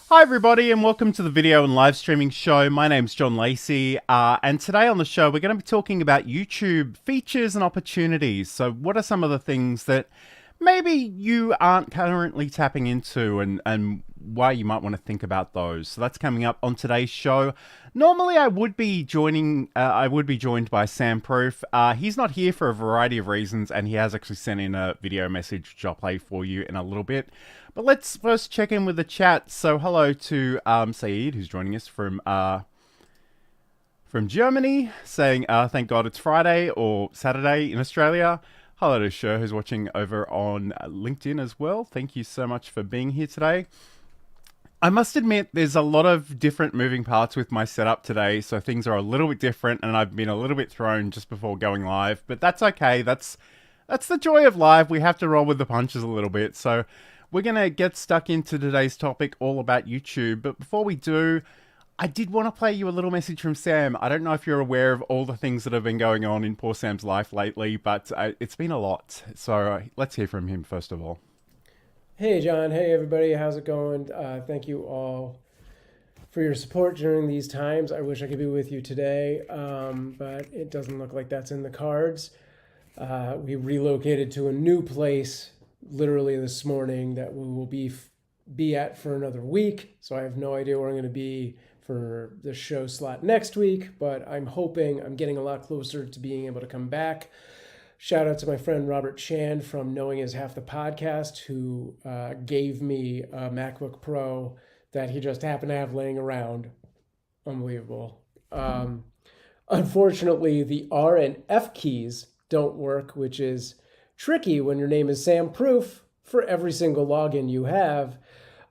Hi everybody and welcome to the video and live streaming show. My name's John Lacey and today on the show we're going to be talking about YouTube features and opportunities. So what are some of the things that maybe you aren't currently tapping into and why you might want to think about those. So that's coming up on today's show. Normally I would be joined by Sam Proof. He's not here for a variety of reasons and he has actually sent in a video message which I'll play for you in a little bit. But let's first check in with the chat. So hello to Saeed, who's joining us from Germany, saying thank God it's Friday or Saturday in Australia. Hello to Sher, who's watching over on LinkedIn as well. Thank you so much for being here today. I must admit there's a lot of different moving parts with my setup today, so things are a little bit different and I've been a little bit thrown just before going live, but that's okay. That's the joy of live. We have to roll with the punches a little bit. So we're going to get stuck into today's topic all about YouTube. But before we do, I did want to play you a little message from Sam. I don't know if you're aware of all the things that have been going on in poor Sam's life lately, but it's been a lot. So let's hear from him first of all. Hey, John. Hey, everybody. How's it going? Thank you all for your support during these times. I wish I could be with you today, but it doesn't look like that's in the cards. We relocated to a new place literally this morning that we will be at for another week. So I have no idea where I'm going to be for the show slot next week, but I'm hoping I'm getting a lot closer to being able to come back. Shout out to my friend Robert Chan from Knowing Is Half the Podcast, who gave me a MacBook Pro that he just happened to have laying around. Unbelievable. Unfortunately, the R and F keys don't work, which is tricky when your name is Sam Proof for every single login you have.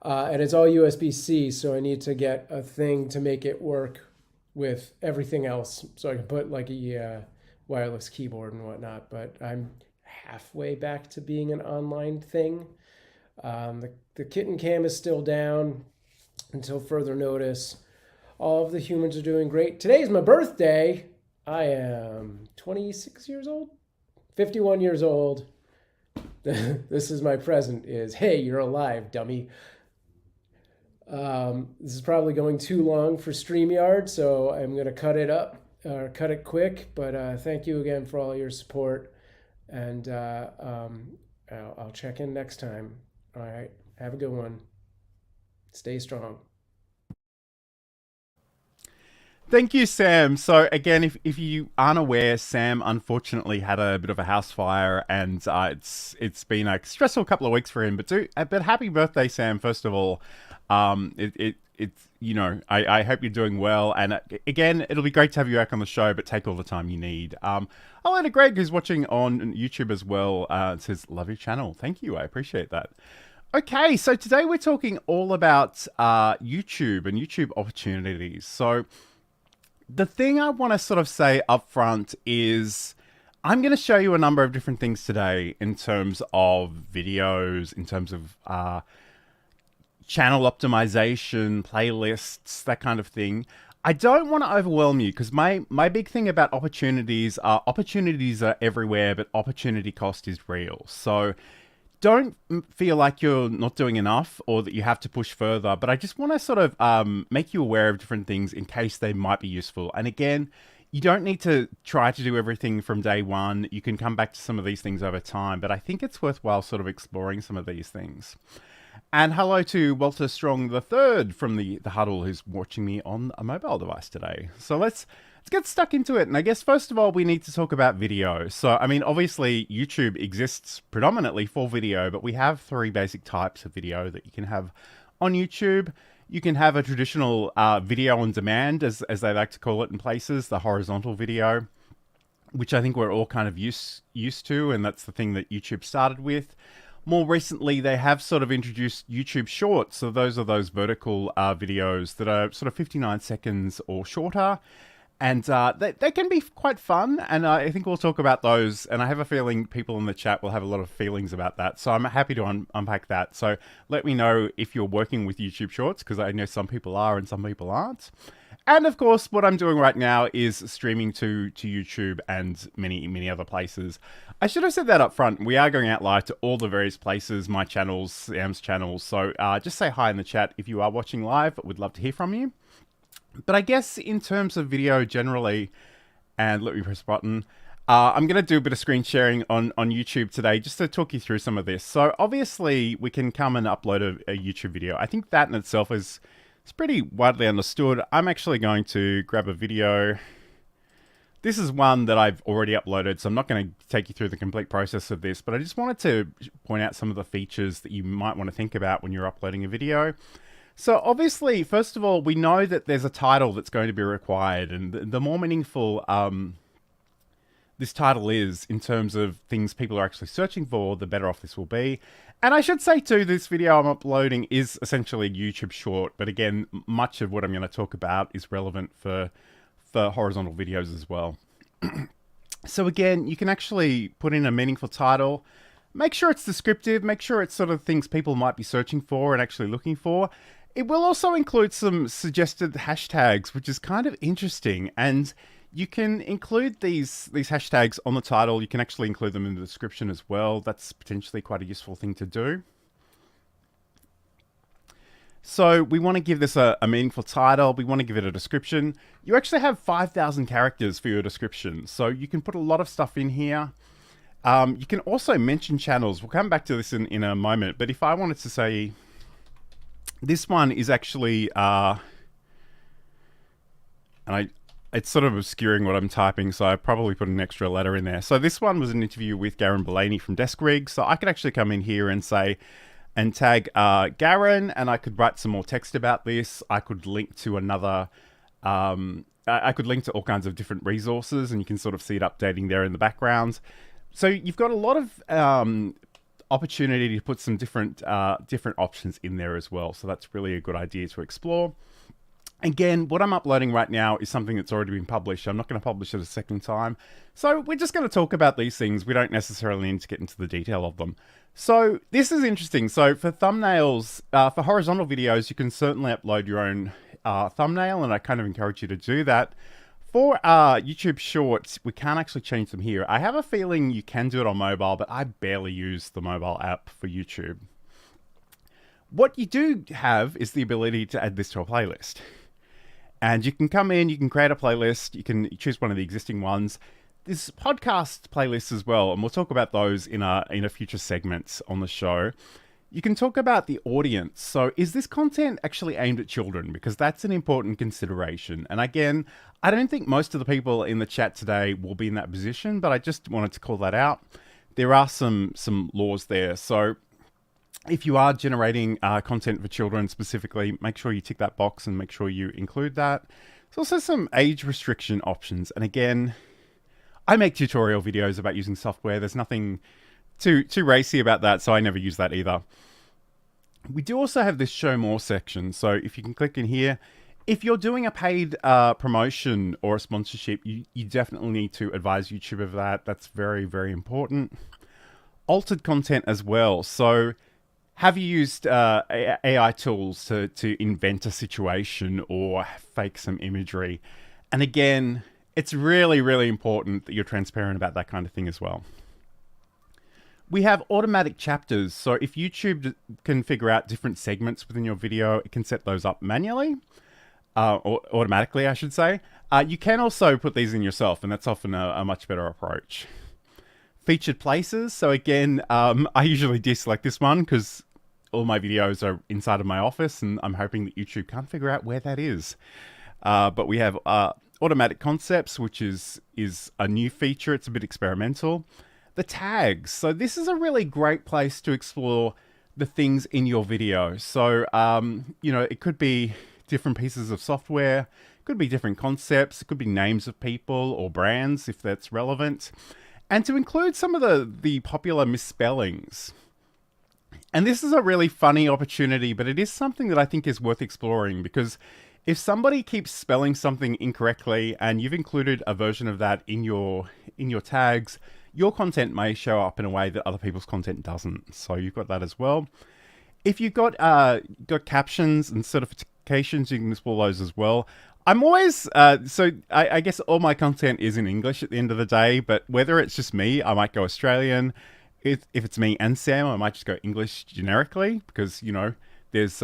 And it's all USB-C, so I need to get a thing to make it work with everything else. So I can put like a wireless keyboard and whatnot, but I'm halfway back to being an online thing. The kitten cam is still down until further notice. All of the humans are doing great. Today's my birthday. I am 26 years old. 51 years old. This is my present is, hey, you're alive, dummy. This is probably going too long for StreamYard, so I'm going to cut it up, or cut it quick. But thank you again for all your support, and I'll check in next time. All right, have a good one. Stay strong. Thank you, Sam. So again, if you aren't aware, Sam unfortunately had a bit of a house fire, and it's been a stressful couple of weeks for him. But happy birthday, Sam! First of all, it's I hope you're doing well, and again, it'll be great to have you back on the show. But take all the time you need. Hello to Greg, who's watching on YouTube as well. It says love your channel. Thank you, I appreciate that. Okay, so today we're talking all about YouTube and YouTube opportunities. So the thing I want to sort of say up front is I'm going to show you a number of different things today in terms of videos, in terms of channel optimization, playlists, that kind of thing. I don't want to overwhelm you because my big thing about opportunities are everywhere, but opportunity cost is real. So don't feel like you're not doing enough or that you have to push further, but I just want to sort of make you aware of different things in case they might be useful. And again, you don't need to try to do everything from day one. You can come back to some of these things over time, but I think it's worthwhile sort of exploring some of these things. And hello to Walter Strong III from the Huddle, who's watching me on a mobile device today. So let's get stuck into it. And I guess, first of all, we need to talk about video. So, I mean, obviously, YouTube exists predominantly for video, but we have three basic types of video that you can have on YouTube. You can have a traditional video on demand, as they like to call it in places, the horizontal video, which I think we're all kind of used to, and that's the thing that YouTube started with. More recently, they have sort of introduced YouTube Shorts. So those are those vertical videos that are sort of 59 seconds or shorter. And they can be quite fun, and I think we'll talk about those, and I have a feeling people in the chat will have a lot of feelings about that, so I'm happy to unpack that. So let me know if you're working with YouTube Shorts, because I know some people are and some people aren't. And of course, what I'm doing right now is streaming to YouTube and many other places. I should have said that up front. We are going out live to all the various places, my channels, Sam's channels. So just say hi in the chat if you are watching live. We'd love to hear from you. But I guess in terms of video generally, and let me press a button, I'm going to do a bit of screen sharing on YouTube today just to talk you through some of this. So obviously we can come and upload a YouTube video. I think that in itself is it's pretty widely understood. I'm actually going to grab a video. This is one that I've already uploaded, so I'm not going to take you through the complete process of this, but I just wanted to point out some of the features that you might want to think about when you're uploading a video. So obviously, first of all, we know that there's a title that's going to be required, and the more meaningful this title is in terms of things people are actually searching for, the better off this will be. And I should say too, this video I'm uploading is essentially a YouTube short, but again, much of what I'm going to talk about is relevant for horizontal videos as well. So again, you can actually put in a meaningful title, make sure it's descriptive, make sure it's sort of things people might be searching for and actually looking for. It will also include some suggested hashtags, which is kind of interesting, and you can include these hashtags on the title. You can actually include them in the description as well. That's potentially quite a useful thing to do. So we want to give this a meaningful title. We want to give it a description. You actually have 5,000 characters for your description. So you can put a lot of stuff in here. You can also mention channels. We'll come back to this in a moment. But if I wanted to say, this one is actually, it's sort of obscuring what I'm typing, so I probably put an extra letter in there. So this one was an interview with Garen Bellany from Desk Rig. So I could actually come in here and say, and tag Garen, and I could write some more text about this. I could link to another, I could link to all kinds of different resources, and you can sort of see it updating there in the background. So you've got a lot of opportunity to put some different options in there as well. So that's really a good idea to explore. Again, what I'm uploading right now is something that's already been published. I'm not going to publish it a second time. So we're just going to talk about these things. We don't necessarily need to get into the detail of them. So this is interesting. So for thumbnails, for horizontal videos, you can certainly upload your own thumbnail, and I kind of encourage you to do that. For YouTube Shorts, we can't actually change them here. I have a feeling you can do it on mobile, but I barely use the mobile app for YouTube. What you do have is the ability to add this to a playlist. And you can come in, you can create a playlist, you can choose one of the existing ones. There's podcast playlists as well, and we'll talk about those in a future segments on the show. You can talk about the audience. So is this content actually aimed at children? Because that's an important consideration. And again, I don't think most of the people in the chat today will be in that position, but I just wanted to call that out. There are some laws there. So if you are generating content for children specifically, make sure you tick that box and make sure you include that. There's also some age restriction options. And again, I make tutorial videos about using software. There's nothing too racy about that, so I never use that either. We do also have this show more section. So if you can click in here, if you're doing a paid promotion or a sponsorship, you definitely need to advise YouTube of that. That's very, very important. Altered content as well. So have you used AI tools to invent a situation or fake some imagery? And again, it's really, really important that you're transparent about that kind of thing as well. We have automatic chapters. So if YouTube can figure out different segments within your video, it can set those up manually, or automatically, I should say. You can also put these in yourself, and that's often a much better approach. Featured places. So again, I usually deselect this one because all my videos are inside of my office, and I'm hoping that YouTube can't figure out where that is. But we have automatic concepts, which is a new feature. It's a bit experimental. The tags. So this is a really great place to explore the things in your video. So, you know, it could be different pieces of software, it could be different concepts, it could be names of people or brands if that's relevant. And to include some of the popular misspellings. And this is a really funny opportunity, but it is something that I think is worth exploring, because if somebody keeps spelling something incorrectly and you've included a version of that in your tags, your content may show up in a way that other people's content doesn't. So you've got that as well. If you've got captions and certifications, you can explore those as well. I'm always I guess all my content is in English at the end of the day, but whether it's just me, I might go Australian. If it's me and Sam, I might just go English generically because there's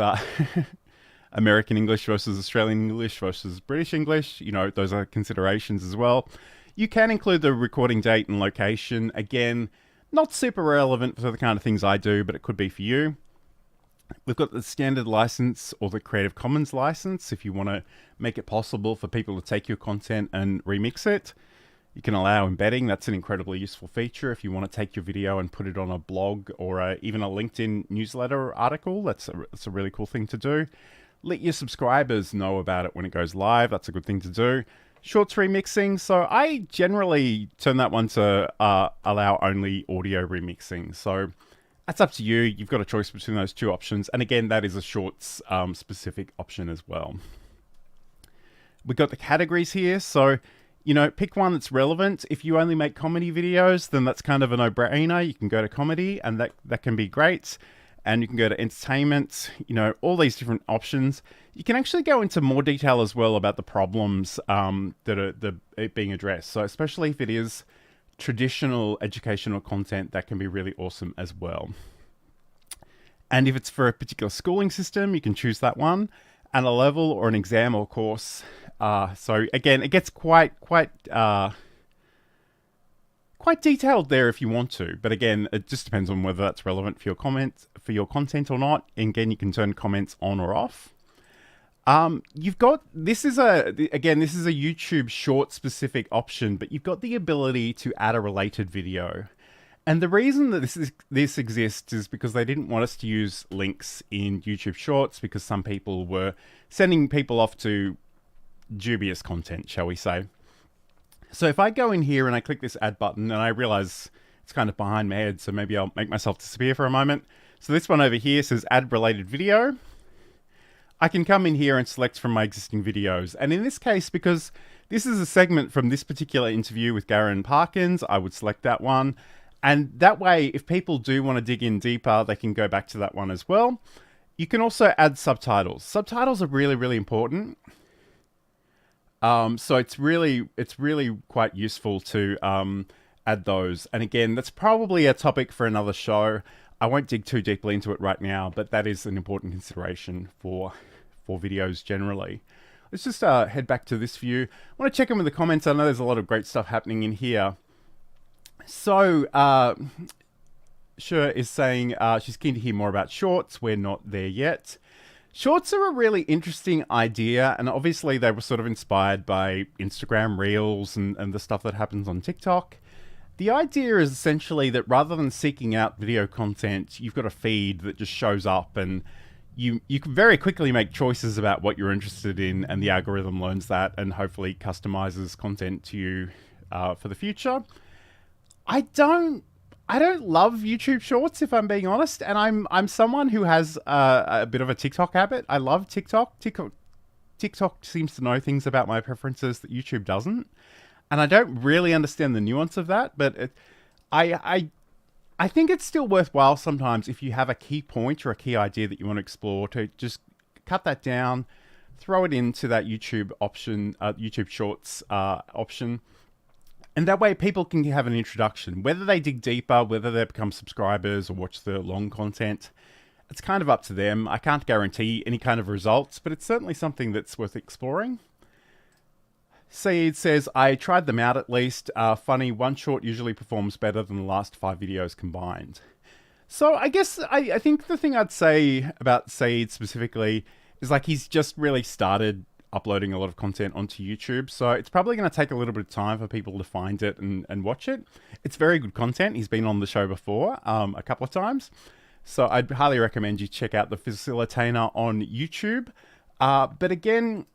American English versus Australian English versus British English. Those are considerations as well. You can include the recording date and location. Again, not super relevant for the kind of things I do, but it could be for you. We've got the standard license or the Creative Commons license if you want to make it possible for people to take your content and remix it. You can allow embedding. That's an incredibly useful feature. If you want to take your video and put it on a blog or even a LinkedIn newsletter article, that's a really cool thing to do. Let your subscribers know about it when it goes live. That's a good thing to do. Shorts remixing. So I generally turn that one to allow only audio remixing. So that's up to you. You've got a choice between those two options. And again, that is a shorts specific option as well. We've got the categories here. So, pick one that's relevant. If you only make comedy videos, then that's kind of a no-brainer. You can go to comedy and that can be great. And you can go to entertainment, all these different options. You can actually go into more detail as well about the problems that are being addressed. So especially if it is traditional educational content, that can be really awesome as well. And if it's for a particular schooling system, you can choose that one, and a level or an exam or course. So again, it gets quite detailed there if you want to, but again, it just depends on whether that's relevant for your content or not. And again, you can turn comments on or off. This is a YouTube short specific option, but you've got the ability to add a related video. And the reason that this exists is because they didn't want us to use links in YouTube Shorts because some people were sending people off to dubious content, shall we say. So if I go in here and I click this add button, and I realize it's kind of behind my head, so maybe I'll make myself disappear for a moment. So this one over here says add related video. I can come in here and select from my existing videos. And in this case, because this is a segment from this particular interview with Garen Parkins, I would select that one. And that way, if people do want to dig in deeper, they can go back to that one as well. You can also add subtitles. Subtitles are really, really important. So it's really quite useful to add those. And again, that's probably a topic for another show. I won't dig too deeply into it right now, but that is an important consideration for videos generally. Let's just head back to this view. I want to check in with the comments. I know there's a lot of great stuff happening in here. So, Shur is saying she's keen to hear more about shorts. We're not there yet. Shorts are a really interesting idea, and obviously they were sort of inspired by Instagram Reels and the stuff that happens on TikTok. The idea is essentially that rather than seeking out video content, you've got a feed that just shows up, and you can very quickly make choices about what you're interested in, and the algorithm learns that and hopefully customizes content to you for the future. I don't love YouTube Shorts, if I'm being honest, and I'm someone who has a bit of a TikTok habit. I love TikTok. TikTok seems to know things about my preferences that YouTube doesn't, and I don't really understand the nuance of that. But I think it's still worthwhile sometimes if you have a key point or a key idea that you want to explore to just cut that down, throw it into that YouTube option, YouTube Shorts option. And that way people can have an introduction. Whether they dig deeper, whether they become subscribers or watch the long content, it's kind of up to them. I can't guarantee any kind of results, but it's certainly something that's worth exploring. Saeed says, I tried them out at least. Funny, one short usually performs better than the last 5 videos combined. So I guess I think the thing I'd say about Saeed specifically is like he's just really started uploading a lot of content onto YouTube. So it's probably going to take a little bit of time for people to find it and watch it. It's very good content. He's been on the show before a couple of times. So I'd highly recommend you check out the Facilitator on YouTube. But again,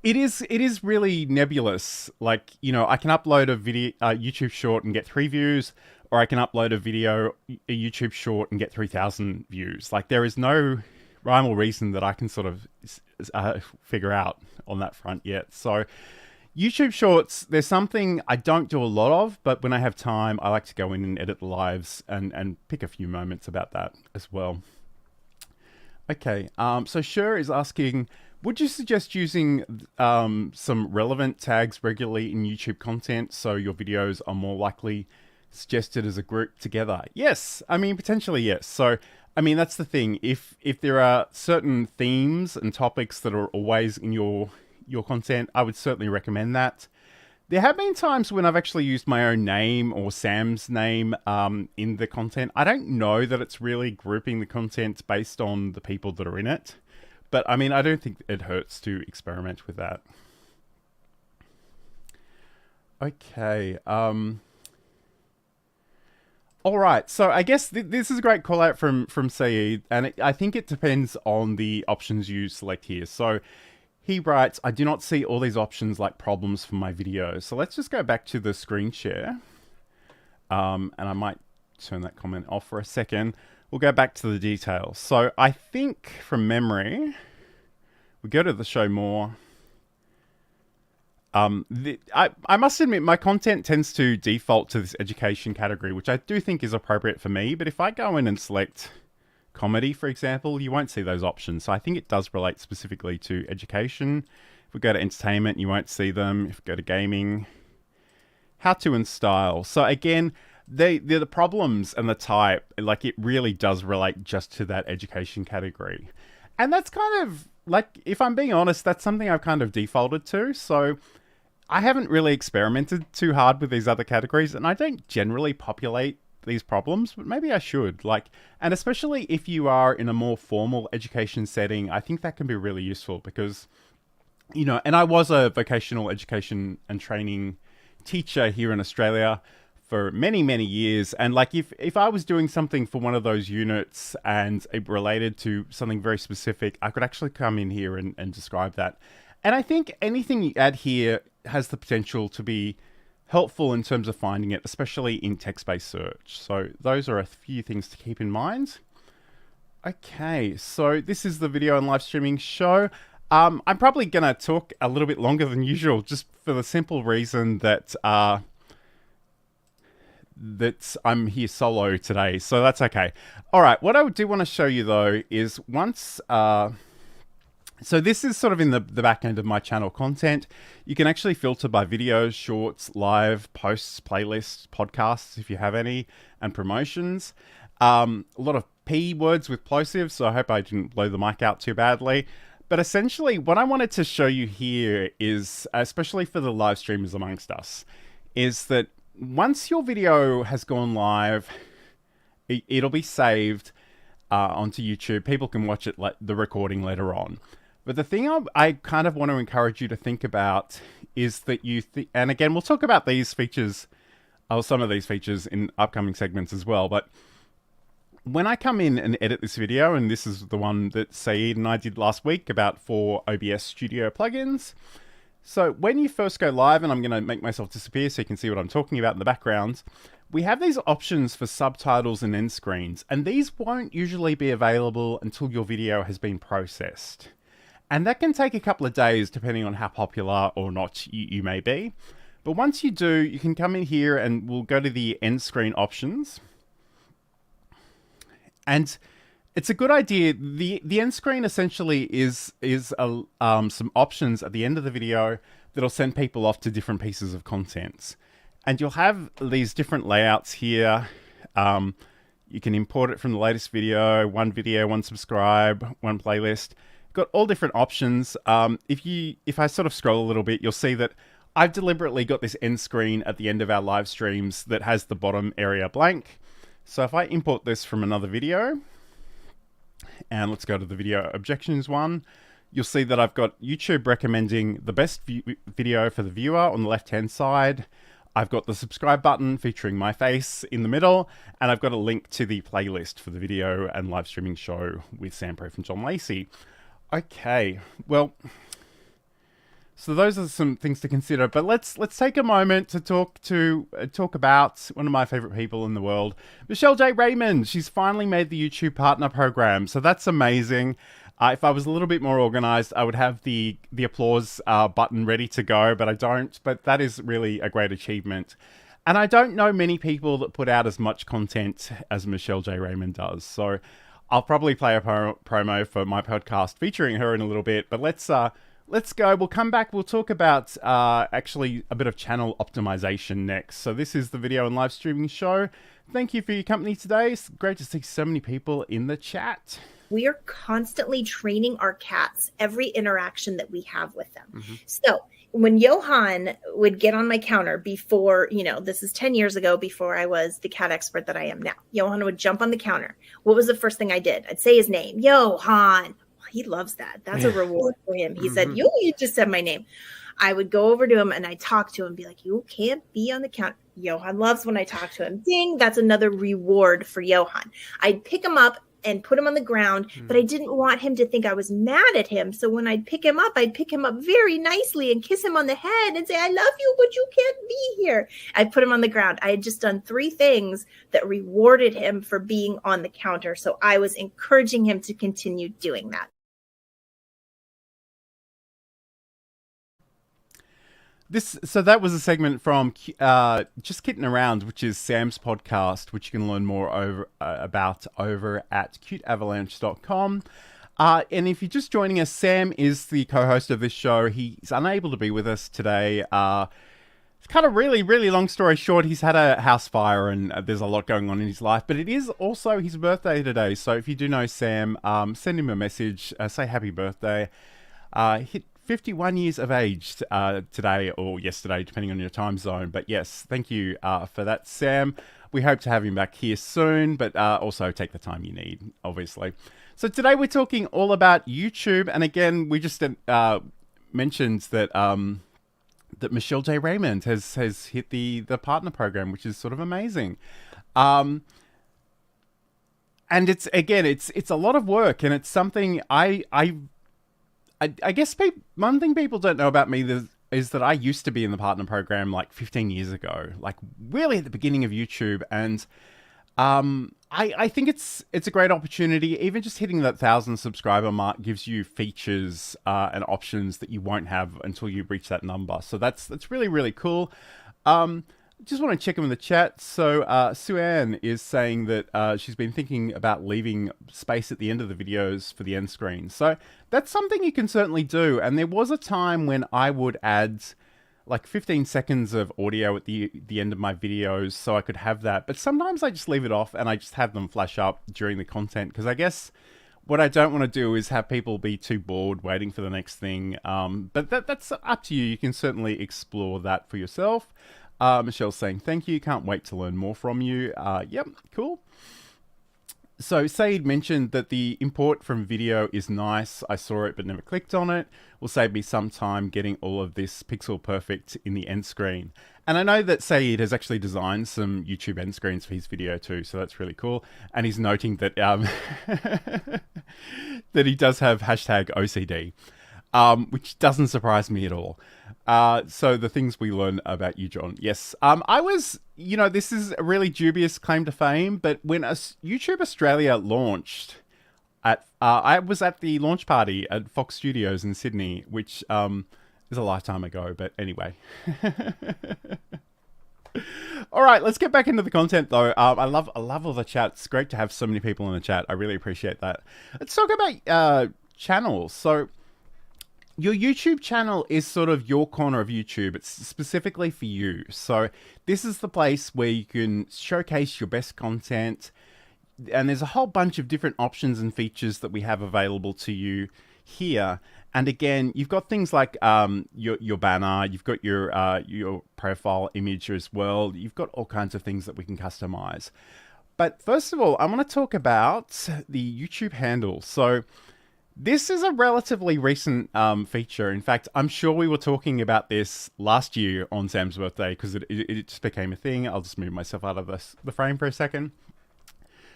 it is really nebulous. Like, I can upload a video, YouTube short and get 3 views, or I can upload a video, a YouTube short and get 3,000 views. Like, there is no rhyme or reason that I can sort of figure out on that front yet. So YouTube Shorts, there's something I don't do a lot of, but when I have time, I like to go in and edit the lives and pick a few moments about that as well. Okay. So Sher is asking, would you suggest using some relevant tags regularly in YouTube content so your videos are more likely suggested as a group together? Yes. I mean, potentially yes. So, I mean, that's the thing. If there are certain themes and topics that are always in your content, I would certainly recommend that. There have been times when I've actually used my own name or Sam's name in the content. I don't know that it's really grouping the content based on the people that are in it. But I mean, I don't think it hurts to experiment with that. Okay. All right. So I guess this is a great call out from Saeed. And I think it depends on the options you select here. So he writes, I do not see all these options like problems for my videos. So let's just go back to the screen share. And I might turn that comment off for a second. We'll go back to the details. So I think from memory, we go to the show more. I must admit, my content tends to default to this education category, which I do think is appropriate for me. But if I go in and select comedy, for example, you won't see those options. So I think it does relate specifically to education. If we go to entertainment, you won't see them. If we go to gaming, how to and style. So again, they're the problems and the type, like it really does relate just to that education category. And that's kind of like, if I'm being honest, that's something I've kind of defaulted to. So I haven't really experimented too hard with these other categories, and I don't generally populate these problems, but maybe I should. Like, and especially if you are in a more formal education setting, I think that can be really useful because, you know, and I was a vocational education and training teacher here in Australia for many, many years. And like, if I was doing something for one of those units and it related to something very specific, I could actually come in here and describe that. And I think anything you add here has the potential to be helpful in terms of finding it, especially in text-based search. So those are a few things to keep in mind. Okay, so this is the video and live streaming show. I'm probably going to talk a little bit longer than usual, just for the simple reason that I'm here solo today, so that's okay. All right, what I do want to show you though is once... So this is sort of in the back end of my channel content. You can actually filter by videos, shorts, live, posts, playlists, podcasts, if you have any, and promotions. A lot of P words with plosives, so I hope I didn't blow the mic out too badly. But essentially, what I wanted to show you here is, especially for the live streamers amongst us, is that once your video has gone live, it'll be saved onto YouTube. People can watch it, the recording later on. But the thing I kind of want to encourage you to think about is that and again, we'll talk about these features, or some of these features in upcoming segments as well. But when I come in and edit this video, and this is the one that Saeed and I did last week about 4 OBS Studio plugins. So when you first go live, and I'm going to make myself disappear so you can see what I'm talking about in the background, we have these options for subtitles and end screens, and these won't usually be available until your video has been processed. And that can take a couple of days depending on how popular or not you may be. But once you do, you can come in here and we'll go to the end screen options. And it's a good idea. The end screen essentially is some options at the end of the video that'll send people off to different pieces of content. And you'll have these different layouts here. You can import it from the latest video, one subscribe, one playlist. Got all different options. If I sort of scroll a little bit, you'll see that I've deliberately got this end screen at the end of our live streams that has the bottom area blank. So if I import this from another video, and let's go to the video objections one, you'll see that I've got YouTube recommending the best video for the viewer on the left-hand side. I've got the subscribe button featuring my face in the middle, and I've got a link to the playlist for the video and live streaming show with Sam Proof and John Lacey. Okay, well, so those are some things to consider, but let's take a moment to talk about one of my favorite people in the world, Michelle J. Raymond. She's finally made the YouTube Partner Program, so that's amazing. If I was a little bit more organized, I would have the applause button ready to go, but I don't. But that is really a great achievement. And I don't know many people that put out as much content as Michelle J. Raymond does. So I'll probably play a promo for my podcast featuring her in a little bit, but let's go. We'll come back. We'll talk about actually a bit of channel optimization next. So this is the video and live streaming show. Thank you for your company today. It's great to see so many people in the chat. We are constantly training our cats every interaction that we have with them. So when Johan would get on my counter before, this is 10 years ago, before I was the cat expert that I am now, Johan would jump on the counter. What was the first thing I did? I'd say his name, Johan. He loves that. That's a reward for him. He said, you just said my name. I would go over to him and I'd talk to him and be like, you can't be on the counter. Johan loves when I talk to him. Ding, that's another reward for Johan. I'd pick him up and put him on the ground, but I didn't want him to think I was mad at him. So when I'd pick him up very nicely and kiss him on the head and say, I love you, but you can't be here. I'd put him on the ground. I had just done 3 things that rewarded him for being on the counter. So I was encouraging him to continue doing that. So that was a segment from Just Kidding Around, which is Sam's podcast, which you can learn more about over at cuteavalanche.com. And if you're just joining us, Sam is the co-host of this show. He's unable to be with us today. It's kind of really, really long story short. He's had a house fire and there's a lot going on in his life, but it is also his birthday today. So if you do know Sam, send him a message, say happy birthday. Hit 51 years of age today or yesterday, depending on your time zone. But yes, thank you for that, Sam. We hope to have him back here soon, but also take the time you need, obviously. So today we're talking all about YouTube. And again, we just mentioned that that Michelle J. Raymond has hit the partner program, which is sort of amazing. And it's a lot of work, and it's something I guess one thing people don't know about me is that I used to be in the partner program like 15 years ago, like really at the beginning of YouTube. And I think it's a great opportunity. Even just hitting that 1,000 subscriber mark gives you features and options that you won't have until you reach that number. So that's really, really cool. Just want to check in with the chat. So Sue-Ann is saying that she's been thinking about leaving space at the end of the videos for the end screen. So that's something you can certainly do. And there was a time when I would add like 15 seconds of audio at the end of my videos so I could have that. But sometimes I just leave it off and I just have them flash up during the content, because I guess what I don't want to do is have people be too bored waiting for the next thing. But that's up to you. You can certainly explore that for yourself. Michelle's saying, thank you. Can't wait to learn more from you. Yep, cool. So Saeed mentioned that the import from video is nice. I saw it but never clicked on it. Will save me some time getting all of this pixel perfect in the end screen. And I know that Saeed has actually designed some YouTube end screens for his video too, so that's really cool. And he's noting that that he does have hashtag OCD. Which doesn't surprise me at all. So the things we learn about you, John. Yes, I was, this is a really dubious claim to fame, but when YouTube Australia launched, I was at the launch party at Fox Studios in Sydney, which is a lifetime ago, but anyway. All right, let's get back into the content though. I love all the chat. It's great to have so many people in the chat. I really appreciate that. Let's talk about channels. So your YouTube channel is sort of your corner of YouTube. It's specifically for you. So this is the place where you can showcase your best content. And there's a whole bunch of different options and features that we have available to you here. And again, you've got things like your banner, you've got your profile image as well. You've got all kinds of things that we can customize. But first of all, I want to talk about the YouTube handle. So this is a relatively recent feature. In fact, I'm sure we were talking about this last year on Sam's birthday because it just became a thing. I'll just move myself out of the frame for a second.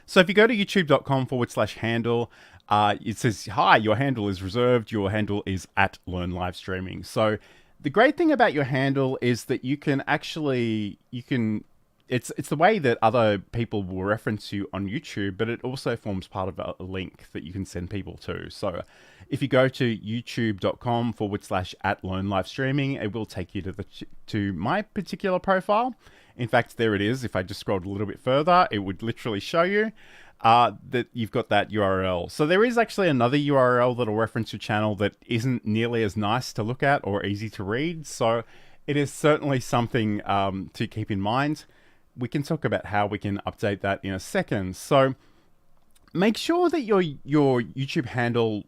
So if you go to youtube.com/handle, it says, hi, your handle is reserved. Your handle is @LearnLivestreaming. So the great thing about your handle is that you can actually, it's the way that other people will reference you on YouTube, but it also forms part of a link that you can send people to. So if you go to youtube.com/@LearnLivestreaming, it will take you to my particular profile. In fact, there it is. If I just scrolled a little bit further, it would literally show you. that you've got that URL. So there is actually another URL that'll reference your channel that isn't nearly as nice to look at or easy to read. So it is certainly something to keep in mind. We can talk about how we can update that in a second. So make sure that your YouTube handle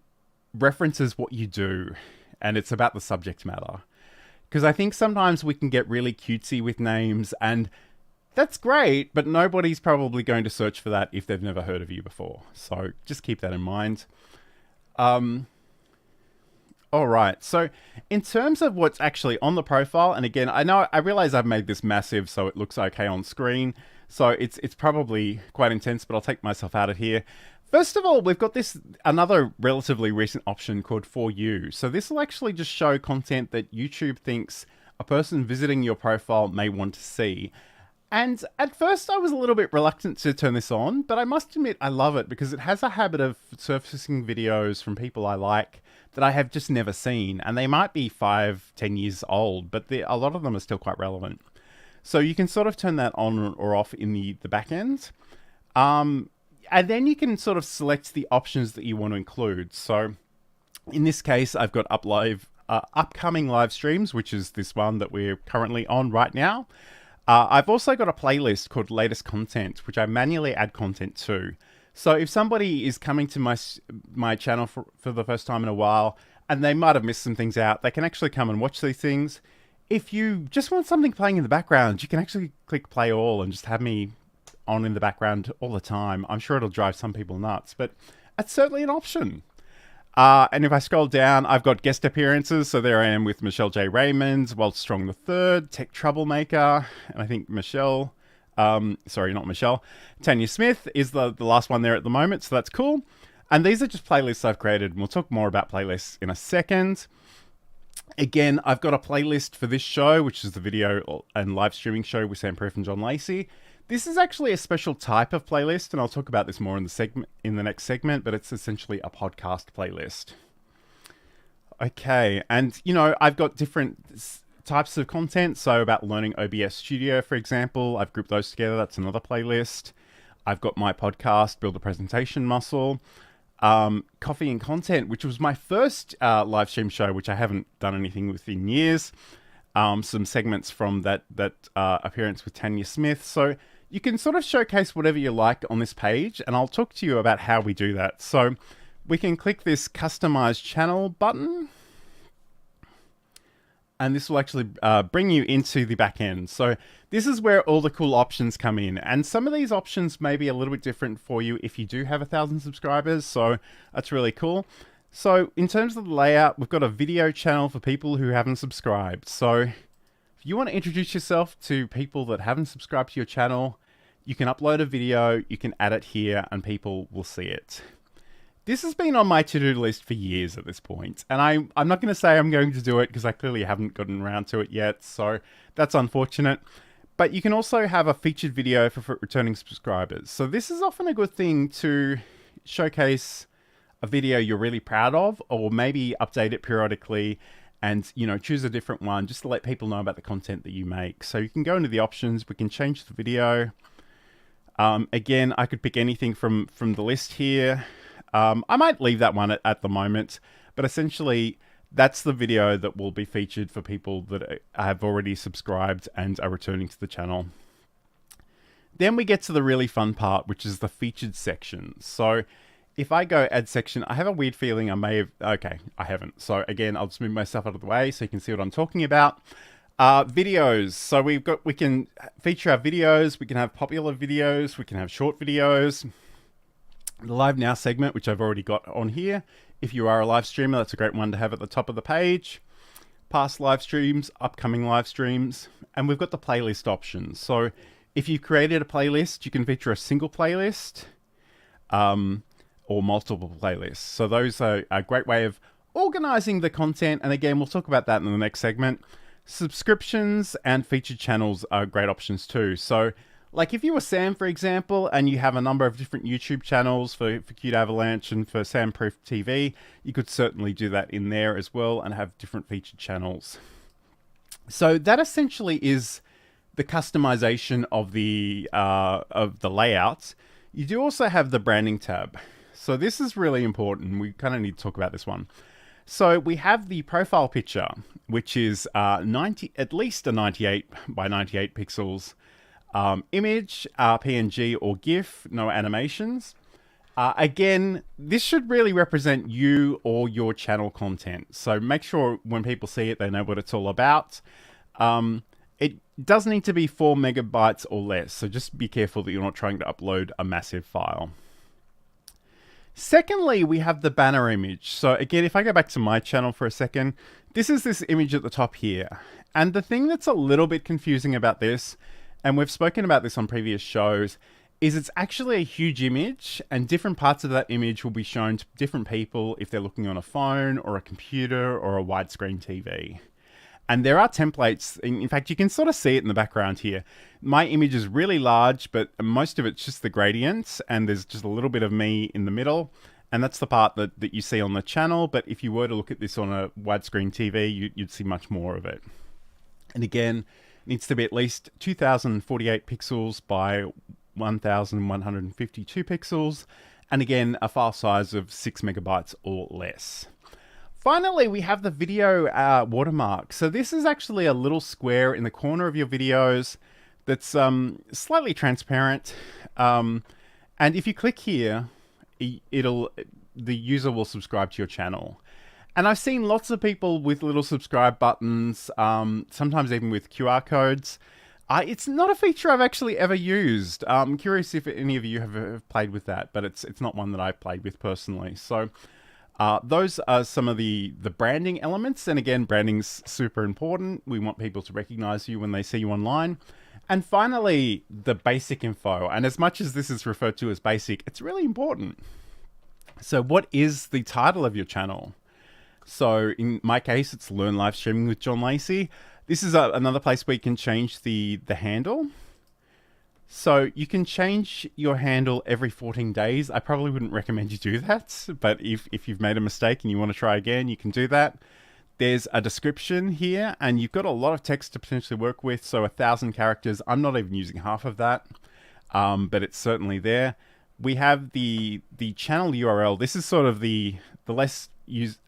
references what you do and it's about the subject matter. Because I think sometimes we can get really cutesy with names, and that's great, but nobody's probably going to search for that if they've never heard of you before. So just keep that in mind. All right, so in terms of what's actually on the profile, and again, I realize I've made this massive so it looks okay on screen, so it's probably quite intense, but I'll take myself out of here. First of all, we've got another relatively recent option called For You. So this will actually just show content that YouTube thinks a person visiting your profile may want to see. And at first I was a little bit reluctant to turn this on, but I must admit I love it because it has a habit of surfacing videos from people I like that I have just never seen. And they might be 5-10 years old, but a lot of them are still quite relevant. So you can sort of turn that on or off in the back end. And then you can sort of select the options that you want to include. So in this case, I've got upcoming live streams, which is this one that we're currently on right now. I've also got a playlist called Latest Content, which I manually add content to. So if somebody is coming to my channel for the first time in a while, and they might have missed some things out, they can actually come and watch these things. If you just want something playing in the background, you can actually click play all and just have me on in the background all the time. I'm sure it'll drive some people nuts, but it's certainly an option. And if I scroll down, I've got guest appearances. So there I am with Michelle J. Raymond, Walt Strong III, Tech Troublemaker, and I think Tanya Smith is the last one there at the moment. So that's cool. And these are just playlists I've created, and we'll talk more about playlists in a second. Again, I've got a playlist for this show, which is the video and live streaming show with Sam Proof and John Lacey. This is actually a special type of playlist, and I'll talk about this more in the next segment, but it's essentially a podcast playlist. Okay, and I've got different types of content. So about learning OBS Studio, for example, I've grouped those together. That's another playlist. I've got my podcast, Build a Presentation Muscle. Coffee and Content, which was my first live stream show, which I haven't done anything with in years. Some segments from that appearance with Tanya Smith. So you can sort of showcase whatever you like on this page, and I'll talk to you about how we do that. So we can click this Customize Channel button, and this will actually bring you into the back end. So this is where all the cool options come in. And some of these options may be a little bit different for you if you do have 1,000 subscribers. So that's really cool. So in terms of the layout, we've got a video channel for people who haven't subscribed. So if you want to introduce yourself to people that haven't subscribed to your channel, you can upload a video, you can add it here, and people will see it. This has been on my to-do list for years at this point, and I'm not going to say I'm going to do it because I clearly haven't gotten around to it yet, so that's unfortunate. But you can also have a featured video for returning subscribers. So this is often a good thing to showcase a video you're really proud of, or maybe update it periodically and choose a different one just to let people know about the content that you make. So you can go into the options, we can change the video. Again, I could pick anything from the list here. I might leave that one at the moment, but essentially that's the video that will be featured for people that have already subscribed and are returning to the channel. Then we get to the really fun part, which is the featured section. So if I go add section, I have a weird feeling I may have, okay, I haven't. So again, I'll just move myself out of the way so you can see what I'm talking about. Videos. So we can feature our videos. We can have popular videos. We can have short videos. The Live Now segment, which I've already got on here. If you are a live streamer, that's a great one to have at the top of the page. Past live streams, upcoming live streams, and we've got the playlist options. So if you've created a playlist, you can feature a single playlist or multiple playlists. So those are a great way of organizing the content. And again, we'll talk about that in the next segment. Subscriptions and featured channels are great options too. So like if you were Sam, for example, and you have a number of different YouTube channels for Cute Avalanche and for Sam Proof TV, you could certainly do that in there as well and have different featured channels. So that essentially is the customization of the layout. You do also have the branding tab. So this is really important. We kind of need to talk about this one. So we have the profile picture, which is at least a 98 by 98 pixels image, PNG or GIF, no animations. Again, this should really represent you or your channel content. So make sure when people see it, they know what it's all about. It does need to be 4 megabytes or less. So just be careful that you're not trying to upload a massive file. Secondly, we have the banner image. So again, if I go back to my channel for a second, this is this image at the top here. And the thing that's a little bit confusing about this, and we've spoken about this on previous shows, is it's actually a huge image, and different parts of that image will be shown to different people if they're looking on a phone or a computer or a widescreen TV. And there are templates. In fact, you can sort of see it in the background here. My image is really large, but most of it's just the gradients, and there's just a little bit of me in the middle. And that's the part that you see on the channel. But if you were to look at this on a widescreen TV, you'd see much more of it. And again, it needs to be at least 2048 pixels by 1152 pixels. And again, a file size of 6 megabytes or less. Finally, we have the video watermark. So this is actually a little square in the corner of your videos that's slightly transparent. And if you click here, the user will subscribe to your channel. And I've seen lots of people with little subscribe buttons, sometimes even with QR codes. It's not a feature I've actually ever used. I'm curious if any of you have played with that, but it's not one that I've played with personally. So those are some of the branding elements. And again, branding's super important. We want people to recognize you when they see you online. And finally, the basic info. And as much as this is referred to as basic, it's really important. So what is the title of your channel? So in my case, it's Learn Live Streaming with John Lacey. This is another place where you can change the handle. So you can change your handle every 14 days. I probably wouldn't recommend you do that, but if you've made a mistake and you want to try again, you can do that. There's a description here, and you've got a lot of text to potentially work with. So 1,000 characters. I'm not even using half of that, but it's certainly there. We have the channel URL. This is sort of the less used.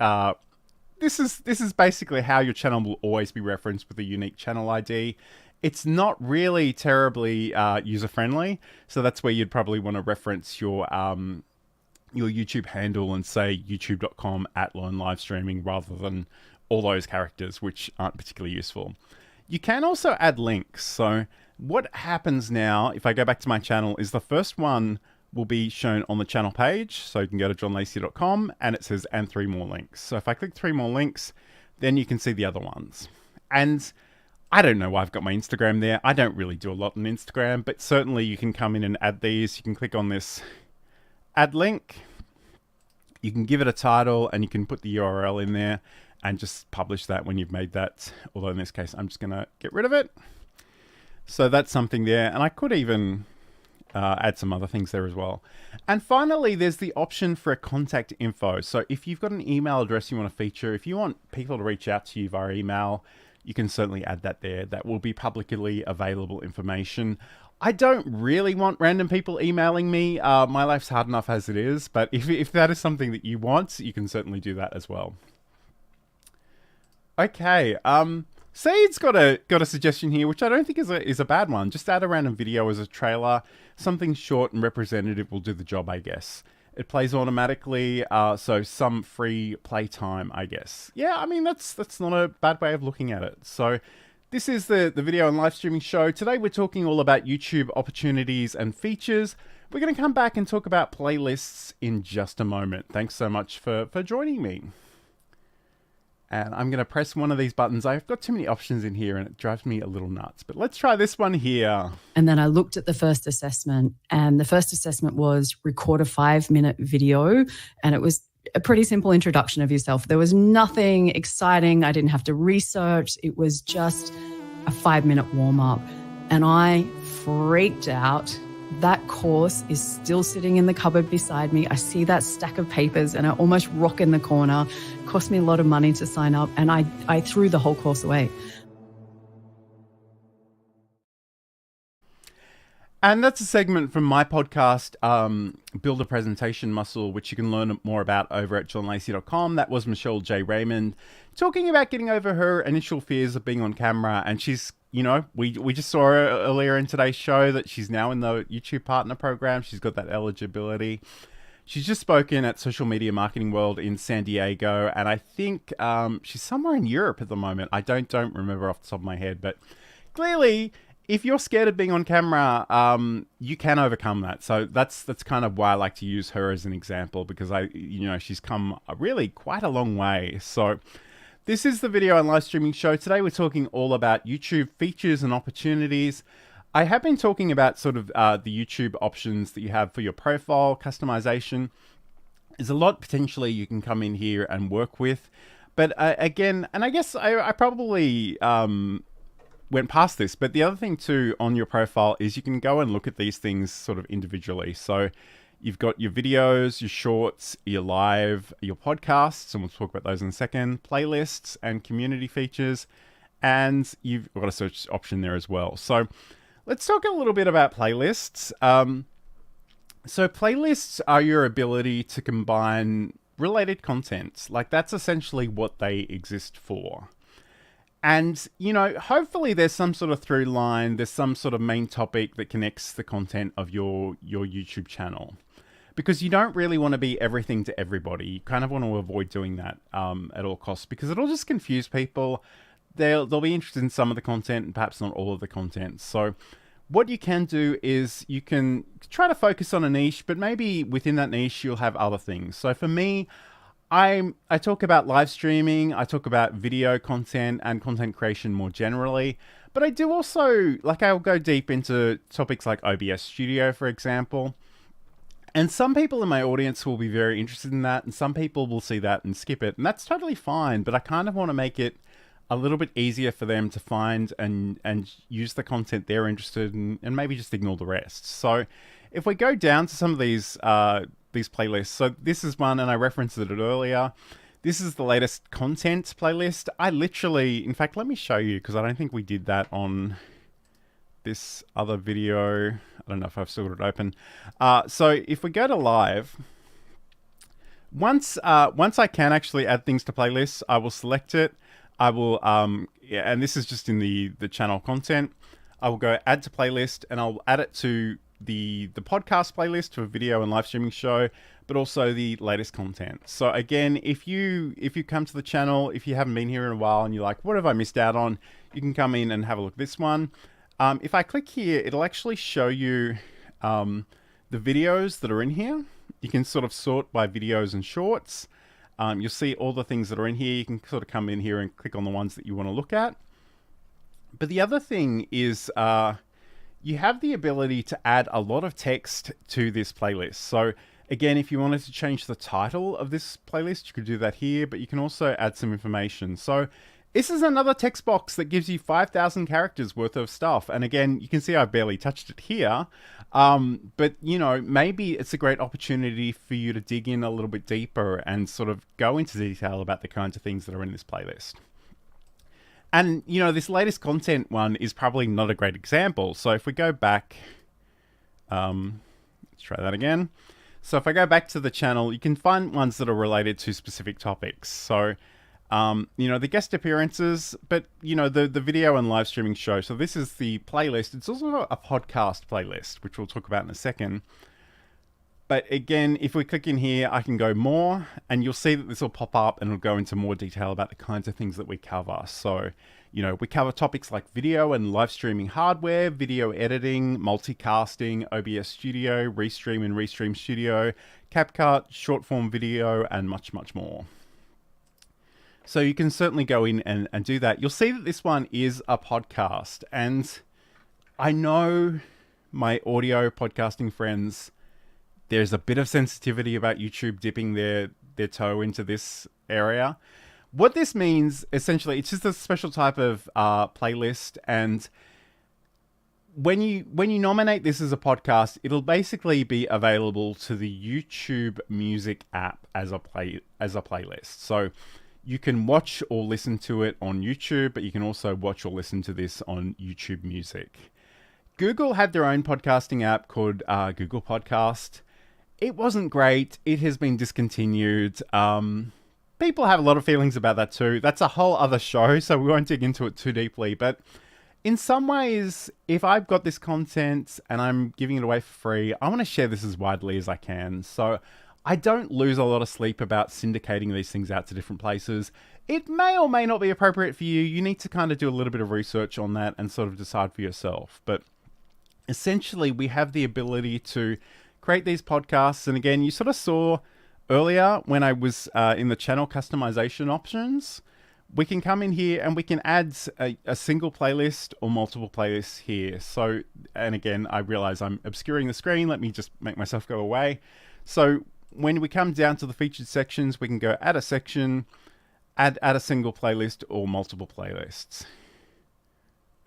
This is basically how your channel will always be referenced with a unique channel ID. It's not really terribly user-friendly, so that's where you'd probably want to reference your YouTube handle and say youtube.com/learnlivestreaming rather than all those characters, which aren't particularly useful. You can also add links. So what happens now, if I go back to my channel, is the first one will be shown on the channel page. So you can go to johnlacey.com and it says, and 3 more links. So if I click 3 more links, then you can see the other ones. And I don't know why I've got my Instagram there. I don't really do a lot on Instagram, but certainly you can come in and add these. You can click on this add link. You can give it a title and you can put the URL in there and just publish that when you've made that. Although in this case, I'm just going to get rid of it. So that's something there. And I could even add some other things there as well. And finally, there's the option for a contact info. So if you've got an email address you want to feature, if you want people to reach out to you via email, you can certainly add that there. That will be publicly available information. I don't really want random people emailing me. My life's hard enough as it is, but if that is something that you want, you can certainly do that as well. Okay, Saeed's got a suggestion here, which I don't think is a bad one. Just add a random video as a trailer. Something short and representative will do the job, I guess. It plays automatically, so some free playtime, I guess. Yeah, I mean, that's not a bad way of looking at it. So this is the video and live streaming show. Today we're talking all about YouTube opportunities and features. We're going to come back and talk about playlists in just a moment. Thanks so much for joining me. And I'm going to press one of these buttons. I've got too many options in here and it drives me a little nuts. But let's try this one here. And then I looked at the first assessment, and the first assessment was record a 5-minute video. And it was a pretty simple introduction of yourself. There was nothing exciting. I didn't have to research. It was just a 5-minute warm up. And I freaked out. That course is still sitting in the cupboard beside me. I see that stack of papers and I almost rock in the corner. It cost me a lot of money to sign up, and I threw the whole course away. And that's a segment from my podcast, Build a Presentation Muscle, which you can learn more about over at johnlacey.com. That was Michelle J. Raymond talking about getting over her initial fears of being on camera. And she's, you know, we just saw her earlier in today's show that she's now in the YouTube Partner Program. She's got that eligibility. She's just spoken at Social Media Marketing World in San Diego. And I think she's somewhere in Europe at the moment. I don't remember off the top of my head, but clearly, if you're scared of being on camera, you can overcome that. So that's kind of why I like to use her as an example, because she's come really quite a long way. So this is the video and live streaming show. Today we're talking all about YouTube features and opportunities. I have been talking about sort of the YouTube options that you have for your profile customization. There's a lot potentially you can come in here and work with. But again, and I guess I probably went past this, but the other thing too on your profile is you can go and look at these things sort of individually. So you've got your videos, your shorts, your live, your podcasts, and we'll talk about those in a second, playlists and community features, and you've got a search option there as well. So let's talk a little bit about playlists. So playlists are your ability to combine related content. Like, that's essentially what they exist for. And, you know, hopefully there's some sort of through line, there's some sort of main topic that connects the content of your YouTube channel. Because you don't really want to be everything to everybody. You kind of want to avoid doing that at all costs, because it'll just confuse people. They'll be interested in some of the content and perhaps not all of the content. So what you can do is you can try to focus on a niche, but maybe within that niche you'll have other things. So for me, I talk about live streaming, I talk about video content and content creation more generally, but I do also, I'll go deep into topics like OBS Studio, for example. And some people in my audience will be very interested in that, and some people will see that and skip it, and that's totally fine, but I kind of want to make it a little bit easier for them to find and use the content they're interested in, and maybe just ignore the rest. So if we go down to some of these playlists. So this is one, and I referenced it earlier. This is the latest content playlist. I literally, in fact, let me show you, because I don't think we did that on this other video. I don't know if I've still got it open. So if we go to live, once I can actually add things to playlists, I will select it. I will, and this is just in the channel content. I will go add to playlist, and I'll add it to the podcast playlist for a video and live streaming show, but also the latest content. So again, if you come to the channel, if you haven't been here in a while and you're like, what have I missed out on? You can come in and have a look at this one. If I click here, it'll actually show you the videos that are in here. You can sort of sort by videos and shorts. You'll see all the things that are in here. You can sort of come in here and click on the ones that you want to look at. But the other thing is, you have the ability to add a lot of text to this playlist. So again, if you wanted to change the title of this playlist, you could do that here, but you can also add some information. So this is another text box that gives you 5,000 characters worth of stuff. And again, you can see I barely touched it here. But you know, maybe it's a great opportunity for you to dig in a little bit deeper and sort of go into detail about the kinds of things that are in this playlist. And, you know, this latest content one is probably not a great example. So if we go back, let's try that again. So if I go back to the channel, you can find ones that are related to specific topics. So, you know, the guest appearances, but, you know, the video and live streaming show. So this is the playlist. It's also a podcast playlist, which we'll talk about in a second. But again, if we click in here, I can go more, and you'll see that this will pop up and it'll go into more detail about the kinds of things that we cover. So, you know, we cover topics like video and live streaming hardware, video editing, multicasting, OBS Studio, Restream and Restream Studio, CapCut, short form video, and much, much more. So you can certainly go in and do that. You'll see that this one is a podcast, and I know my audio podcasting friends, there's a bit of sensitivity about YouTube dipping their toe into this area. What this means, essentially, it's just a special type of playlist, and when you nominate this as a podcast, it'll basically be available to the YouTube Music app as a playlist. So you can watch or listen to it on YouTube, but you can also watch or listen to this on YouTube Music. Google had their own podcasting app called Google Podcast. It wasn't great. It has been discontinued. People have a lot of feelings about that too. That's a whole other show, so we won't dig into it too deeply. But in some ways, if I've got this content and I'm giving it away for free, I want to share this as widely as I can. So I don't lose a lot of sleep about syndicating these things out to different places. It may or may not be appropriate for you. You need to kind of do a little bit of research on that and sort of decide for yourself. But essentially, we have the ability to create these podcasts. And again, you sort of saw earlier when I was in the channel customization options, we can come in here and we can add a single playlist or multiple playlists here. So, and again, I realize I'm obscuring the screen. Let me just make myself go away. So when we come down to the featured sections, we can go add a section, add a single playlist or multiple playlists.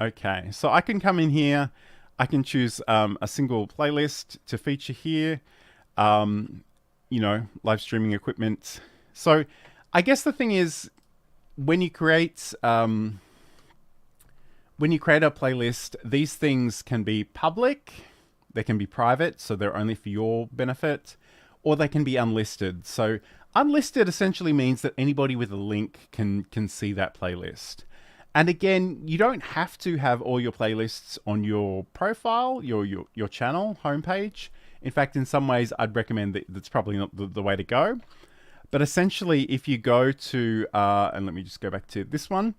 Okay, so I can come in here. I can choose a single playlist to feature here. You know, live streaming equipment. So I guess the thing is, when you create a playlist, these things can be public, they can be private, so they're only for your benefit, or they can be unlisted. So unlisted essentially means that anybody with a link can see that playlist. And again, you don't have to have all your playlists on your profile, your channel homepage. In fact, in some ways, I'd recommend that that's probably not the way to go. But essentially, if you go to, and let me just go back to this one.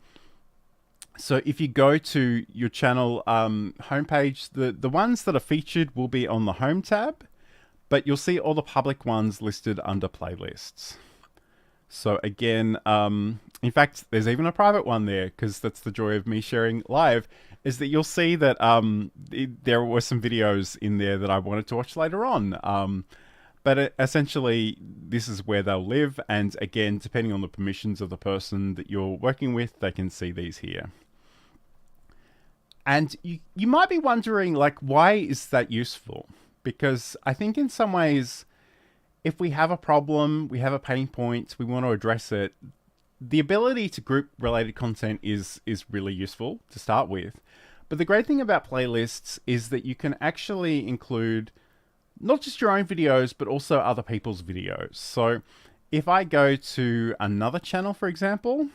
So if you go to your channel homepage, the ones that are featured will be on the home tab, but you'll see all the public ones listed under playlists. So again, in fact, there's even a private one there, because that's the joy of me sharing live, is that you'll see that there were some videos in there that I wanted to watch later on. But essentially, this is where they'll live. And again, depending on the permissions of the person that you're working with, they can see these here. And you might be wondering, like, why is that useful? Because I think in some ways, if we have a problem, we have a pain point, we want to address it, the ability to group related content is really useful to start with. But the great thing about playlists is that you can actually include not just your own videos, but also other people's videos. So if I go to another channel, for example,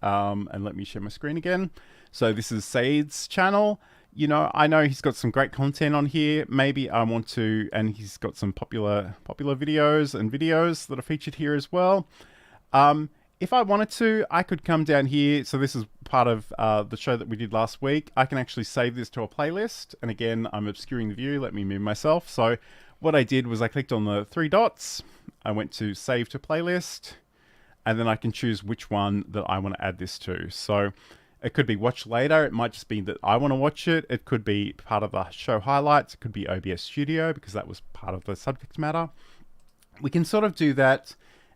and let me share my screen again. So this is Said's channel. You know, I know he's got some great content on here. Maybe I want to, and he's got some popular videos and videos that are featured here as well. If I wanted to, I could come down here. So this is part of the show that we did last week. I can actually save this to a playlist. And again, I'm obscuring the view. Let me move myself. So what I did was I clicked on the three dots. I went to save to playlist. And then I can choose which one that I want to add this to. So it could be watch later. It might just be that I want to watch it. It could be part of the show highlights. It could be OBS Studio because that was part of the subject matter. We can sort of do that.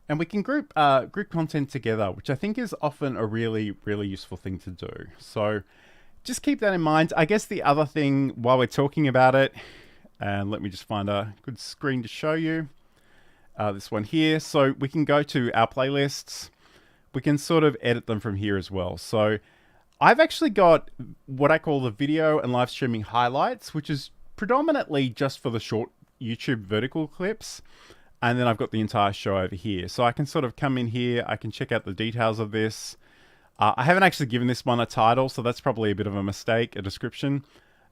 And we can group content together, which I think is often a really, really useful thing to do. So just keep that in mind. I guess the other thing while we're talking about it, and let me just find a good screen to show you, this one here. So we can go to our playlists. We can sort of edit them from here as well. So I've actually got what I call the video and live streaming highlights, which is predominantly just for the short YouTube vertical clips. And then I've got the entire show over here. So I can sort of come in here. I can check out the details of this. I haven't actually given this one a title, so that's probably a bit of a mistake, a description.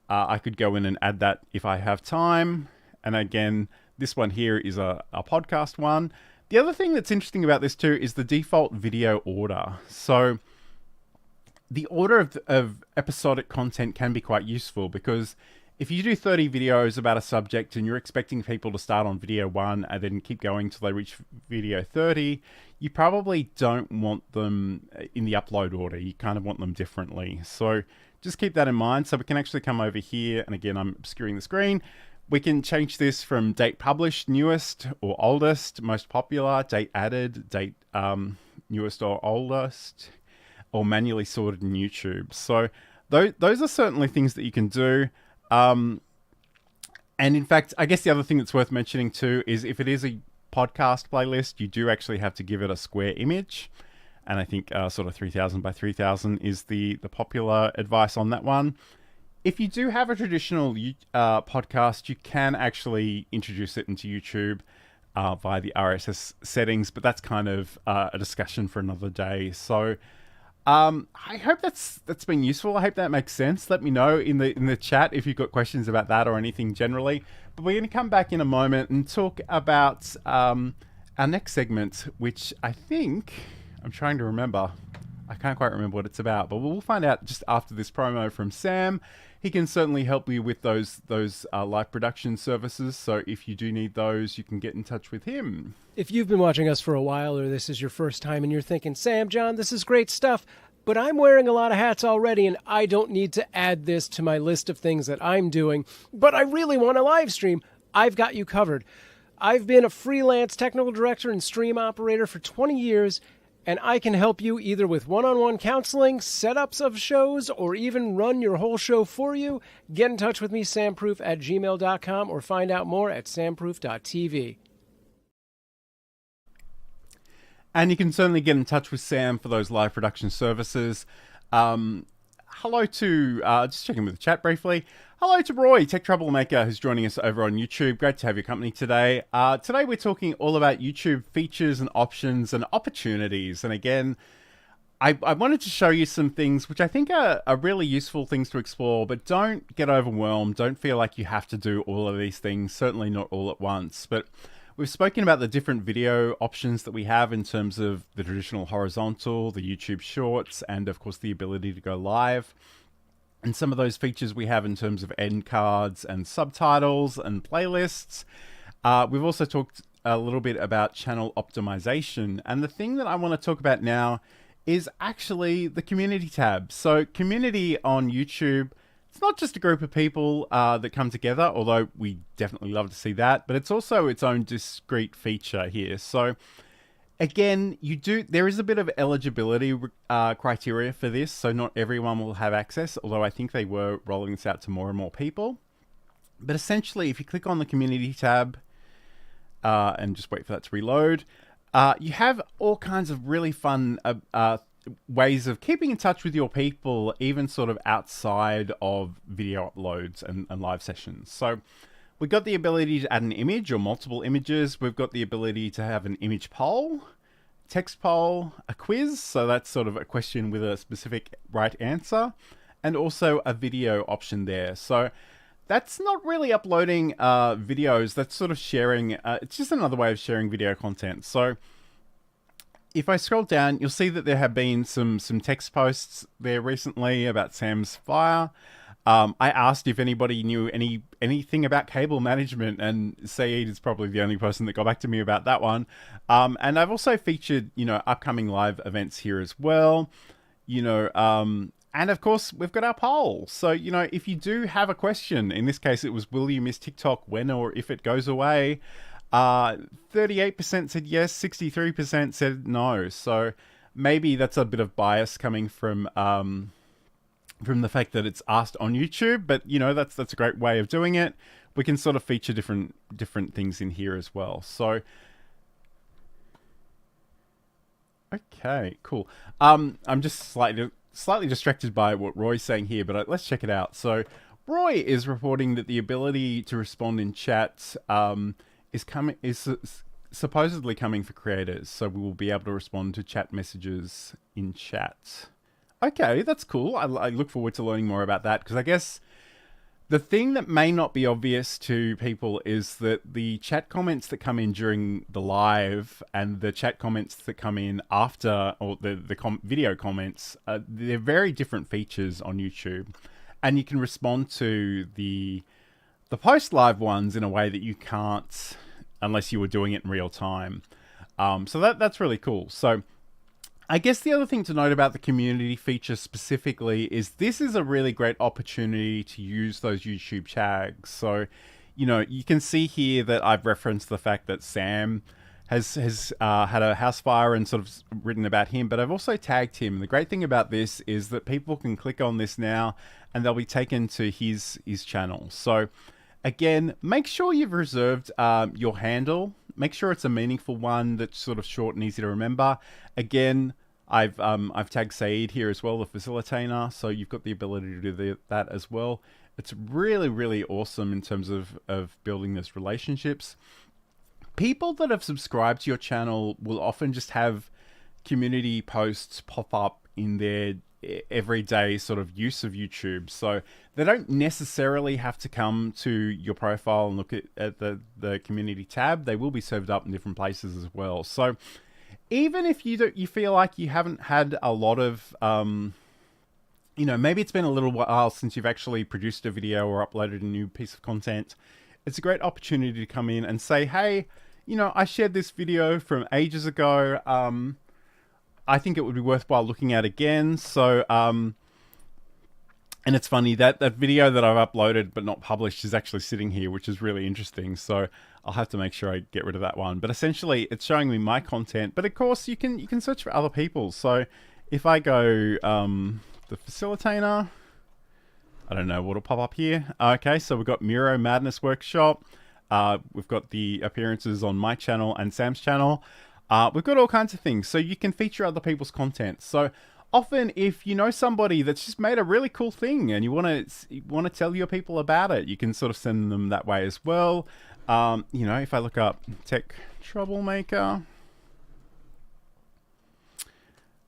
I could go in and add that if I have time. And again, this one here is a podcast one. The other thing that's interesting about this too is the default video order. So the order of episodic content can be quite useful because if you do 30 videos about a subject and you're expecting people to start on video 1 and then keep going till they reach video 30, you probably don't want them in the upload order. You kind of want them differently. So just keep that in mind. So we can actually come over here, and again, I'm obscuring the screen. We can change this from date published, newest or oldest, most popular, date added, date newest or oldest, or manually sorted in YouTube. So those are certainly things that you can do. And in fact, I guess the other thing that's worth mentioning too is if it is a podcast playlist, you do actually have to give it a square image. And I think sort of 3000 by 3000 is the popular advice on that one. if you do have a traditional podcast, you can actually introduce it into YouTube via the RSS settings, but that's kind of a discussion for another day. So I hope that's been useful. I hope that makes sense. Let me know in the chat if you've got questions about that or anything generally. But we're going to come back in a moment and talk about our next segment, which I think I'm trying to remember. I can't quite remember what it's about, but we'll find out just after this promo from Sam. He can certainly help you with those live production services. So if you do need those, you can get in touch with him. If you've been watching us for a while, or this is your first time and you're thinking, Sam, John, this is great stuff, but I'm wearing a lot of hats already and I don't need to add this to my list of things that I'm doing, but I really want to live stream, I've got you covered. I've been a freelance technical director and stream operator for 20 years, and I can help you either with one-on-one counseling, setups of shows, or even run your whole show for you. Get in touch with me, samproof@gmail.com, or find out more at samproof.tv. And you can certainly get in touch with Sam for those live production services. Hello to, just checking with the chat briefly. Hello to Roy, Tech Troublemaker, who's joining us over on YouTube. Great to have your company today. Today we're talking all about YouTube features and options and opportunities. And again, I wanted to show you some things which I think are really useful things to explore, but don't get overwhelmed. Don't feel like you have to do all of these things, certainly not all at once. But we've spoken about the different video options that we have in terms of the traditional horizontal, the YouTube Shorts, and of course the ability to go live. And some of those features we have in terms of end cards and subtitles and playlists. We've also talked a little bit about channel optimization. And the thing that I want to talk about now is actually the community tab. So community on YouTube, it's not just a group of people that come together, although we definitely love to see that, but it's also its own discrete feature here. So again, there is a bit of eligibility criteria for this, so not everyone will have access, although I think they were rolling this out to more and more people. But essentially, if you click on the community tab and just wait for that to reload, you have all kinds of really fun ways of keeping in touch with your people, even sort of outside of video uploads and live sessions. So we've got the ability to add an image or multiple images. We've got the ability to have an image poll, text poll, a quiz. So that's sort of a question with a specific right answer, and also a video option there. So that's not really uploading videos. That's sort of sharing. It's just another way of sharing video content. So if I scroll down, you'll see that there have been some text posts there recently about Sam's Fire. I asked if anybody knew anything about cable management, and Saeed is probably the only person that got back to me about that one. And I've also featured, upcoming live events here as well, and of course we've got our poll. So, if you do have a question, in this case, it was, will you miss TikTok when or if it goes away? 38% said yes, 63% said no. So maybe that's a bit of bias coming from the fact that it's asked on YouTube, but that's a great way of doing it. We can sort of feature different things in here as well. So okay, cool. I'm just slightly distracted by what Roy's saying here, but let's check it out. So Roy is reporting that the ability to respond in chat is supposedly coming for creators. So we will be able to respond to chat messages in chat. Okay, that's cool. I look forward to learning more about that, because I guess the thing that may not be obvious to people is that the chat comments that come in during the live and the chat comments that come in after, or the video comments, they're very different features on YouTube. And you can respond to the post live ones in a way that you can't unless you were doing it in real time. So that's really cool. So I guess the other thing to note about the community feature specifically is this is a really great opportunity to use those YouTube tags. So, you can see here that I've referenced the fact that Sam has had a house fire and sort of written about him, but I've also tagged him. The great thing about this is that people can click on this now and they'll be taken to his channel. So again, make sure you've reserved your handle. Make sure it's a meaningful one that's sort of short and easy to remember. Again, I've tagged Saeed here as well, the facilitator, so you've got the ability to do that as well. It's really, really awesome in terms of building those relationships. People that have subscribed to your channel will often just have community posts pop up in their everyday sort of use of YouTube. So they don't necessarily have to come to your profile and look at the community tab. They will be served up in different places as well. So even if you feel like you haven't had a lot of, maybe it's been a little while since you've actually produced a video or uploaded a new piece of content, it's a great opportunity to come in and say, hey, I shared this video from ages ago. I think it would be worthwhile looking at again. So, and it's funny that video that I've uploaded but not published is actually sitting here, which is really interesting. So I'll have to make sure I get rid of that one. But essentially, it's showing me my content. But of course, you can search for other people. So if I go the facilitator, I don't know what'll pop up here. Okay, so we've got Miro Madness Workshop. We've got the appearances on my channel and Sam's channel. We've got all kinds of things. So you can feature other people's content. So often if you know somebody that's just made a really cool thing and you want to tell your people about it, you can sort of send them that way as well. If I look up Tech Troublemaker,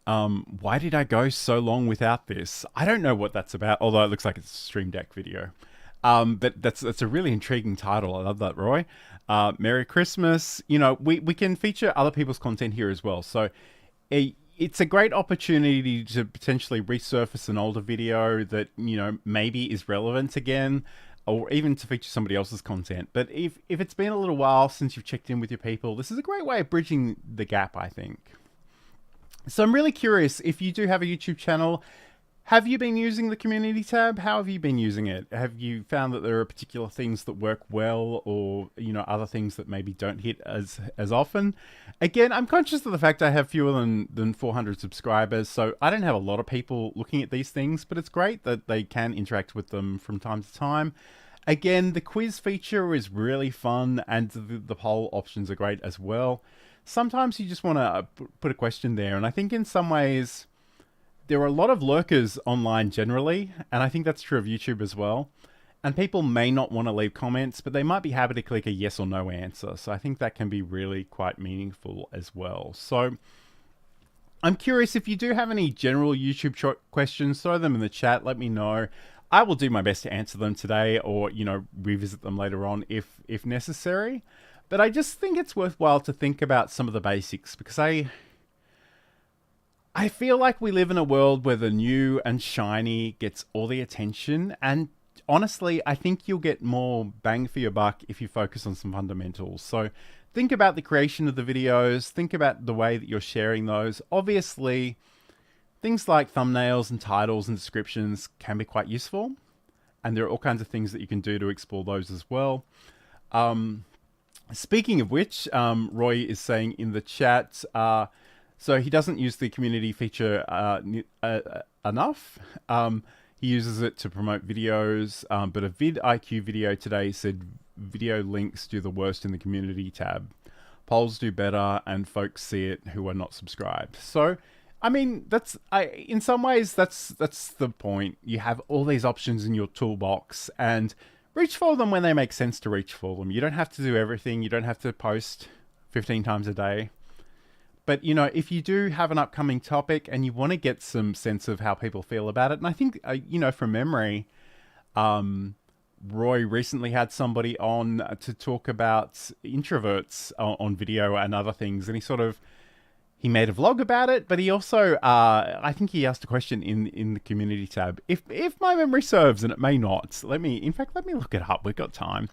why did I go so long without this? I don't know what that's about, although it looks like it's a Stream Deck video. But that's a really intriguing title. I love that, Roy. Merry Christmas. We can feature other people's content here as well. So it's a great opportunity to potentially resurface an older video that, maybe is relevant again, or even to feature somebody else's content. But if it's been a little while since you've checked in with your people, this is a great way of bridging the gap, I think. So I'm really curious, if you do have a YouTube channel, have you been using the community tab? How have you been using it? Have you found that there are particular things that work well, or other things that maybe don't hit as often? Again, I'm conscious of the fact I have fewer than 400 subscribers, so I don't have a lot of people looking at these things, but it's great that they can interact with them from time to time. Again, the quiz feature is really fun, and the poll options are great as well. Sometimes you just want to put a question there, and I think in some ways there are a lot of lurkers online generally, and I think that's true of YouTube as well. And people may not want to leave comments, but they might be happy to click a yes or no answer. So I think that can be really quite meaningful as well. So I'm curious, if you do have any general YouTube questions, throw them in the chat, let me know. I will do my best to answer them today, or, revisit them later on if necessary. But I just think it's worthwhile to think about some of the basics, because I feel like we live in a world where the new and shiny gets all the attention, and honestly, I think you'll get more bang for your buck if you focus on some fundamentals. So think about the creation of the videos, think about the way that you're sharing those. Obviously, things like thumbnails and titles and descriptions can be quite useful, and there are all kinds of things that you can do to explore those as well. Speaking of which, Roy is saying in the chat, so he doesn't use the community feature enough. He uses it to promote videos, but a vidIQ video today said video links do the worst in the community tab. Polls do better, and folks see it who are not subscribed. So, I mean, in some ways, that's the point. You have all these options in your toolbox, and reach for them when they make sense to reach for them. You don't have to do everything. You don't have to post 15 times a day. But, if you do have an upcoming topic and you want to get some sense of how people feel about it, and I think, from memory, Roy recently had somebody on to talk about introverts on video and other things. And he made a vlog about it, but he also, I think he asked a question in the community tab. If my memory serves, and it may not, let me look it up. We've got time.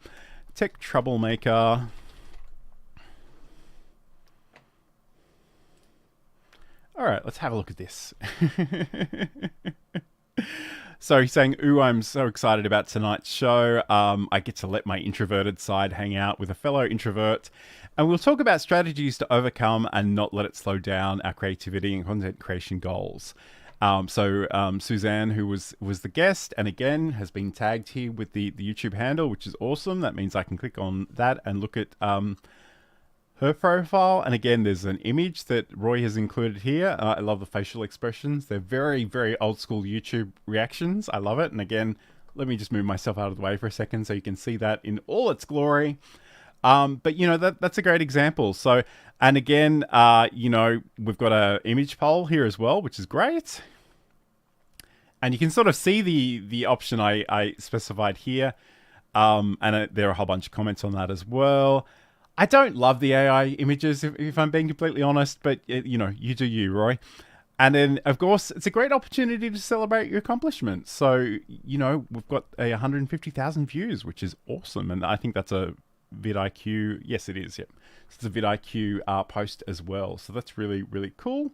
Tech Troublemaker. All right, let's have a look at this. So he's saying, ooh, I'm so excited about tonight's show. I get to let my introverted side hang out with a fellow introvert. And we'll talk about strategies to overcome and not let it slow down our creativity and content creation goals. Suzanne, who was the guest, and again, has been tagged here with the YouTube handle, which is awesome. That means I can click on that and look at her profile. And again, there's an image that Roy has included here. I love the facial expressions. They're very, very old school YouTube reactions. I love it. And again, let me just move myself out of the way for a second so you can see that in all its glory. But you know, that's a great example. So, and again, you know, we've got a image poll here as well, which is great. And you can sort of see the option I specified here. And there are a whole bunch of comments on that as well. I don't love the AI images, if I'm being completely honest, but you know, you do you, Roy. And then, of course, it's a great opportunity to celebrate your accomplishments. So, you know, we've got 150,000 views, which is awesome. And I think that's a vidIQ. Yes, it is. Yep. So it's a vidIQ post as well. So that's really, really cool.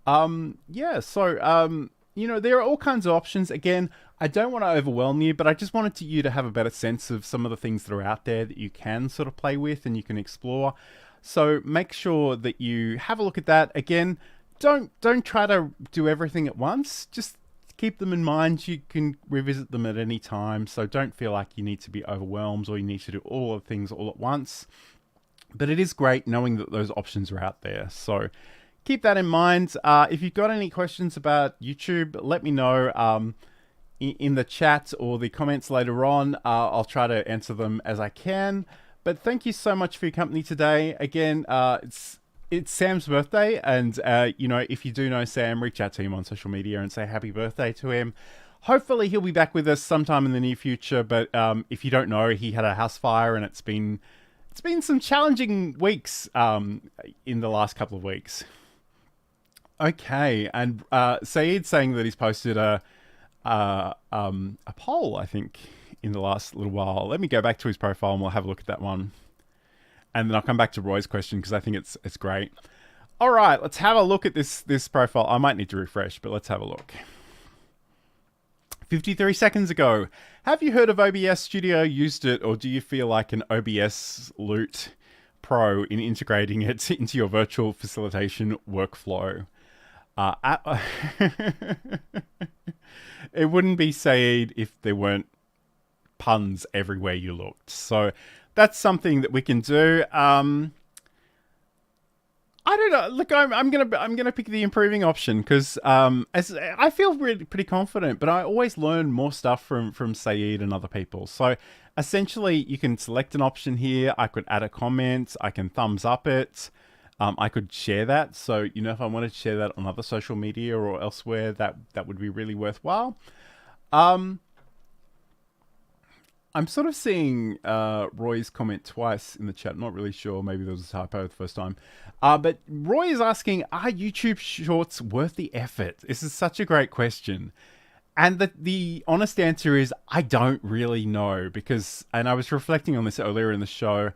Yeah. So, you know, there are all kinds of options. Again, I don't want to overwhelm you, but I just wanted you to have a better sense of some of the things that are out there that you can sort of play with and you can explore. So make sure that you have a look at that. Again, don't try to do everything at once. Just keep them in mind. You can revisit them at any time. So don't feel like you need to be overwhelmed or you need to do all of the things all at once. But it is great knowing that those options are out there. So keep that in mind. If you've got any questions about YouTube, let me know in the chat or the comments later on. I'll try to answer them as I can. But thank you so much for your company today. Again, it's Sam's birthday, and you know, if you do know Sam, reach out to him on social media and say happy birthday to him. Hopefully he'll be back with us sometime in the near future. But if you don't know, he had a house fire, and it's been some challenging weeks in the last couple of weeks. Okay, and Saeed's saying that he's posted a poll, I think, in the last little while. Let me go back to his profile and we'll have a look at that one. And then I'll come back to Roy's question because I think it's great. All right, let's have a look at this profile. I might need to refresh, but let's have a look. 53 seconds ago. Have you heard of OBS Studio, used it, or do you feel like an OBS Loot Pro in integrating it into your virtual facilitation workflow? It wouldn't be Saeed if there weren't puns everywhere you looked. So that's something that we can do. I don't know. Look, I'm gonna pick the improving option because as I feel really pretty confident, but I always learn more stuff from Saeed and other people. So essentially, you can select an option here. I could add a comment. I can thumbs up it. I could share that. So, you know, if I wanted to share that on other social media or elsewhere, that would be really worthwhile. I'm sort of seeing Roy's comment twice in the chat. Not really sure. Maybe there was a typo the first time. But Roy is asking, are YouTube Shorts worth the effort? This is such a great question. And the honest answer is, I don't really know. Because, and I was reflecting on this earlier in the show,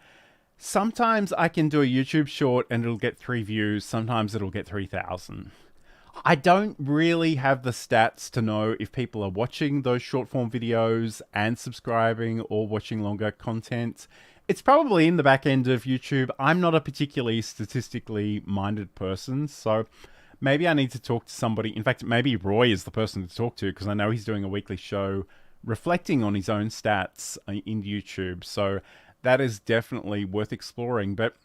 sometimes I can do a YouTube short and it'll get 3 views. Sometimes it'll get 3,000. I don't really have the stats to know if people are watching those short form videos and subscribing or watching longer content. It's probably in the back end of YouTube. I'm not a particularly statistically minded person, so maybe I need to talk to somebody. In fact, maybe Roy is the person to talk to because I know he's doing a weekly show reflecting on his own stats in YouTube. So that is definitely worth exploring. But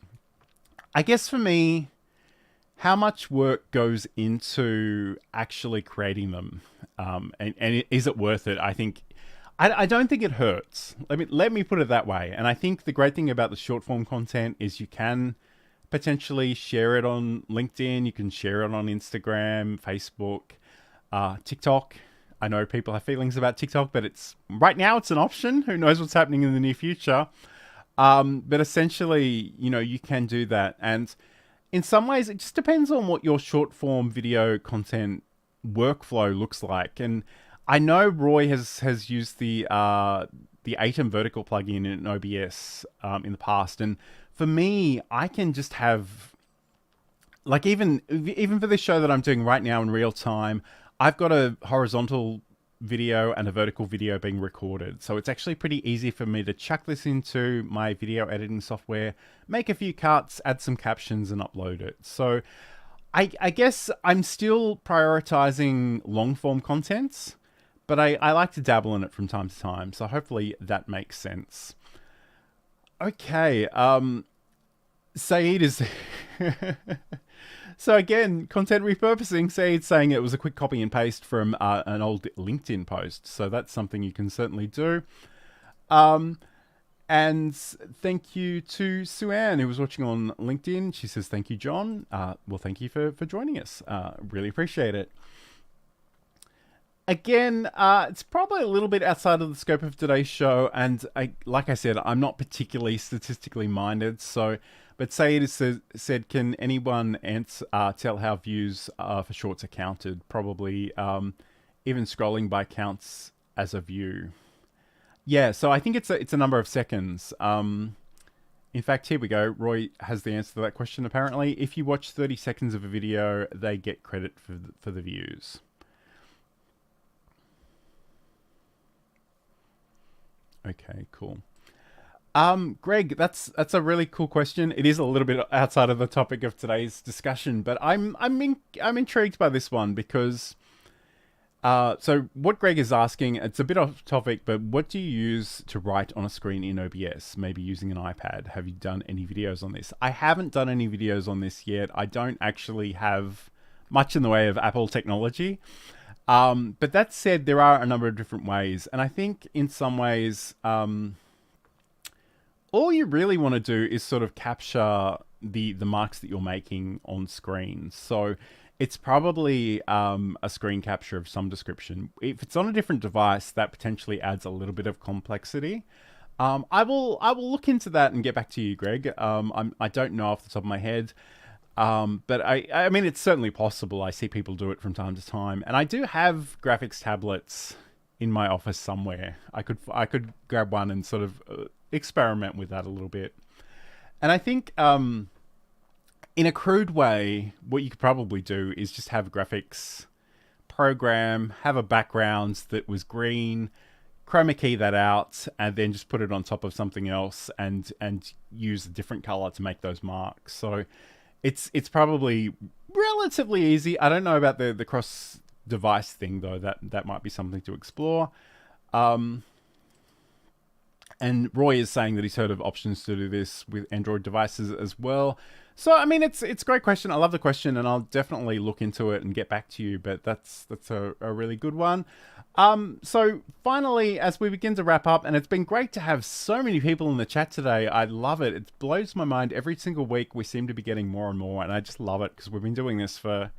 I guess for me, how much work goes into actually creating them, and is it worth it? I think I don't think it hurts. Let me put it that way. And I think the great thing about the short form content is you can potentially share it on LinkedIn, you can share it on Instagram, Facebook, TikTok. I know people have feelings about TikTok, but right now it's an option. Who knows what's happening in the near future? But essentially, you know, you can do that. And in some ways, it just depends on what your short form video content workflow looks like. And I know Roy has used the Atom vertical plugin in OBS in the past. And for me, I can just have, like, even for this show that I'm doing right now in real time, I've got a horizontal video and a vertical video being recorded. So it's actually pretty easy for me to chuck this into my video editing software, make a few cuts, add some captions and upload it. So I guess I'm still prioritizing long form contents, but I like to dabble in it from time to time. So hopefully that makes sense. Okay. Saeed is... So again, content repurposing, Saeed saying it was a quick copy and paste from an old LinkedIn post. So that's something you can certainly do. And thank you to Suanne, who was watching on LinkedIn. She says, thank you, John. Well, thank you for joining us. Really appreciate it. Again, it's probably a little bit outside of the scope of today's show. And like I said, I'm not particularly statistically minded. But Saeed said, can anyone tell how views for shorts are counted? Probably even scrolling by counts as a view. Yeah, so I think it's a number of seconds. In fact, here we go. Roy has the answer to that question, apparently. If you watch 30 seconds of a video, they get credit for the views. Okay, cool. Greg, that's a really cool question. It is a little bit outside of the topic of today's discussion, but I'm intrigued by this one because so what Greg is asking, it's a bit off topic, but what do you use to write on a screen in OBS? Maybe using an iPad. Have you done any videos on this? I haven't done any videos on this yet. I don't actually have much in the way of Apple technology. But that said, there are a number of different ways, and I think in some ways, all you really want to do is sort of capture the marks that you're making on screen. So it's probably a screen capture of some description. If it's on a different device, that potentially adds a little bit of complexity. I will look into that and get back to you, Greg. I don't know off the top of my head. But I mean, it's certainly possible. I see people do it from time to time, and I do have graphics tablets in my office somewhere. I could grab one and sort of experiment with that a little bit. And I think, in a crude way, what you could probably do is just have a graphics program, have a background that was green, chroma key that out, and then just put it on top of something else and use a different color to make those marks. So it's probably relatively easy. I don't know about the cross device thing though. That might be something to explore. And Roy is saying that he's heard of options to do this with Android devices as well. So I mean, it's a great question. I love the question, and I'll definitely look into it and get back to you. But that's a really good one. So finally, as we begin to wrap up, and it's been great to have so many people in the chat today. I love it. It blows my mind. Every single week we seem to be getting more and more, and I just love it because we've been doing this for,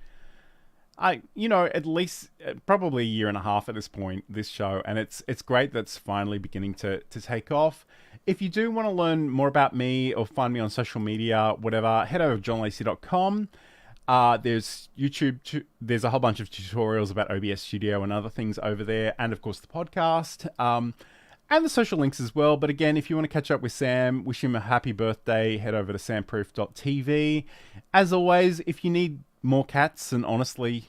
at least probably a year and a half at this point, this show, and it's great that's finally beginning to take off. If you do want to learn more about me or find me on social media, whatever, head over to johnlacey.com. There's YouTube, there's a whole bunch of tutorials about OBS Studio and other things over there, and of course the podcast, and the social links as well. But again, if you want to catch up with Sam, wish him a happy birthday, head over to samproof.tv. As always, if you need more cats, and honestly,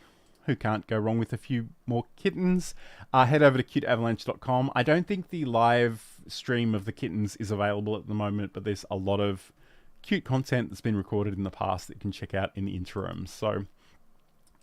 who can't go wrong with a few more kittens, head over to cuteavalanche.com. I don't think the live stream of the kittens is available at the moment, but there's a lot of cute content that's been recorded in the past that you can check out in the interim. So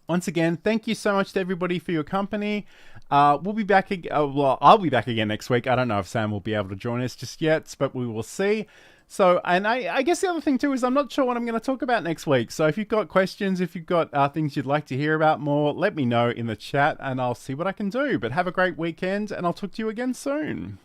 once again, thank you so much to everybody for your company. We'll be back I'll be back again next week. I don't know if Sam will be able to join us just yet, but we will see. So, and I guess the other thing too is I'm not sure what I'm going to talk about next week. So if you've got questions, if you've got things you'd like to hear about more, let me know in the chat and I'll see what I can do. But have a great weekend, and I'll talk to you again soon.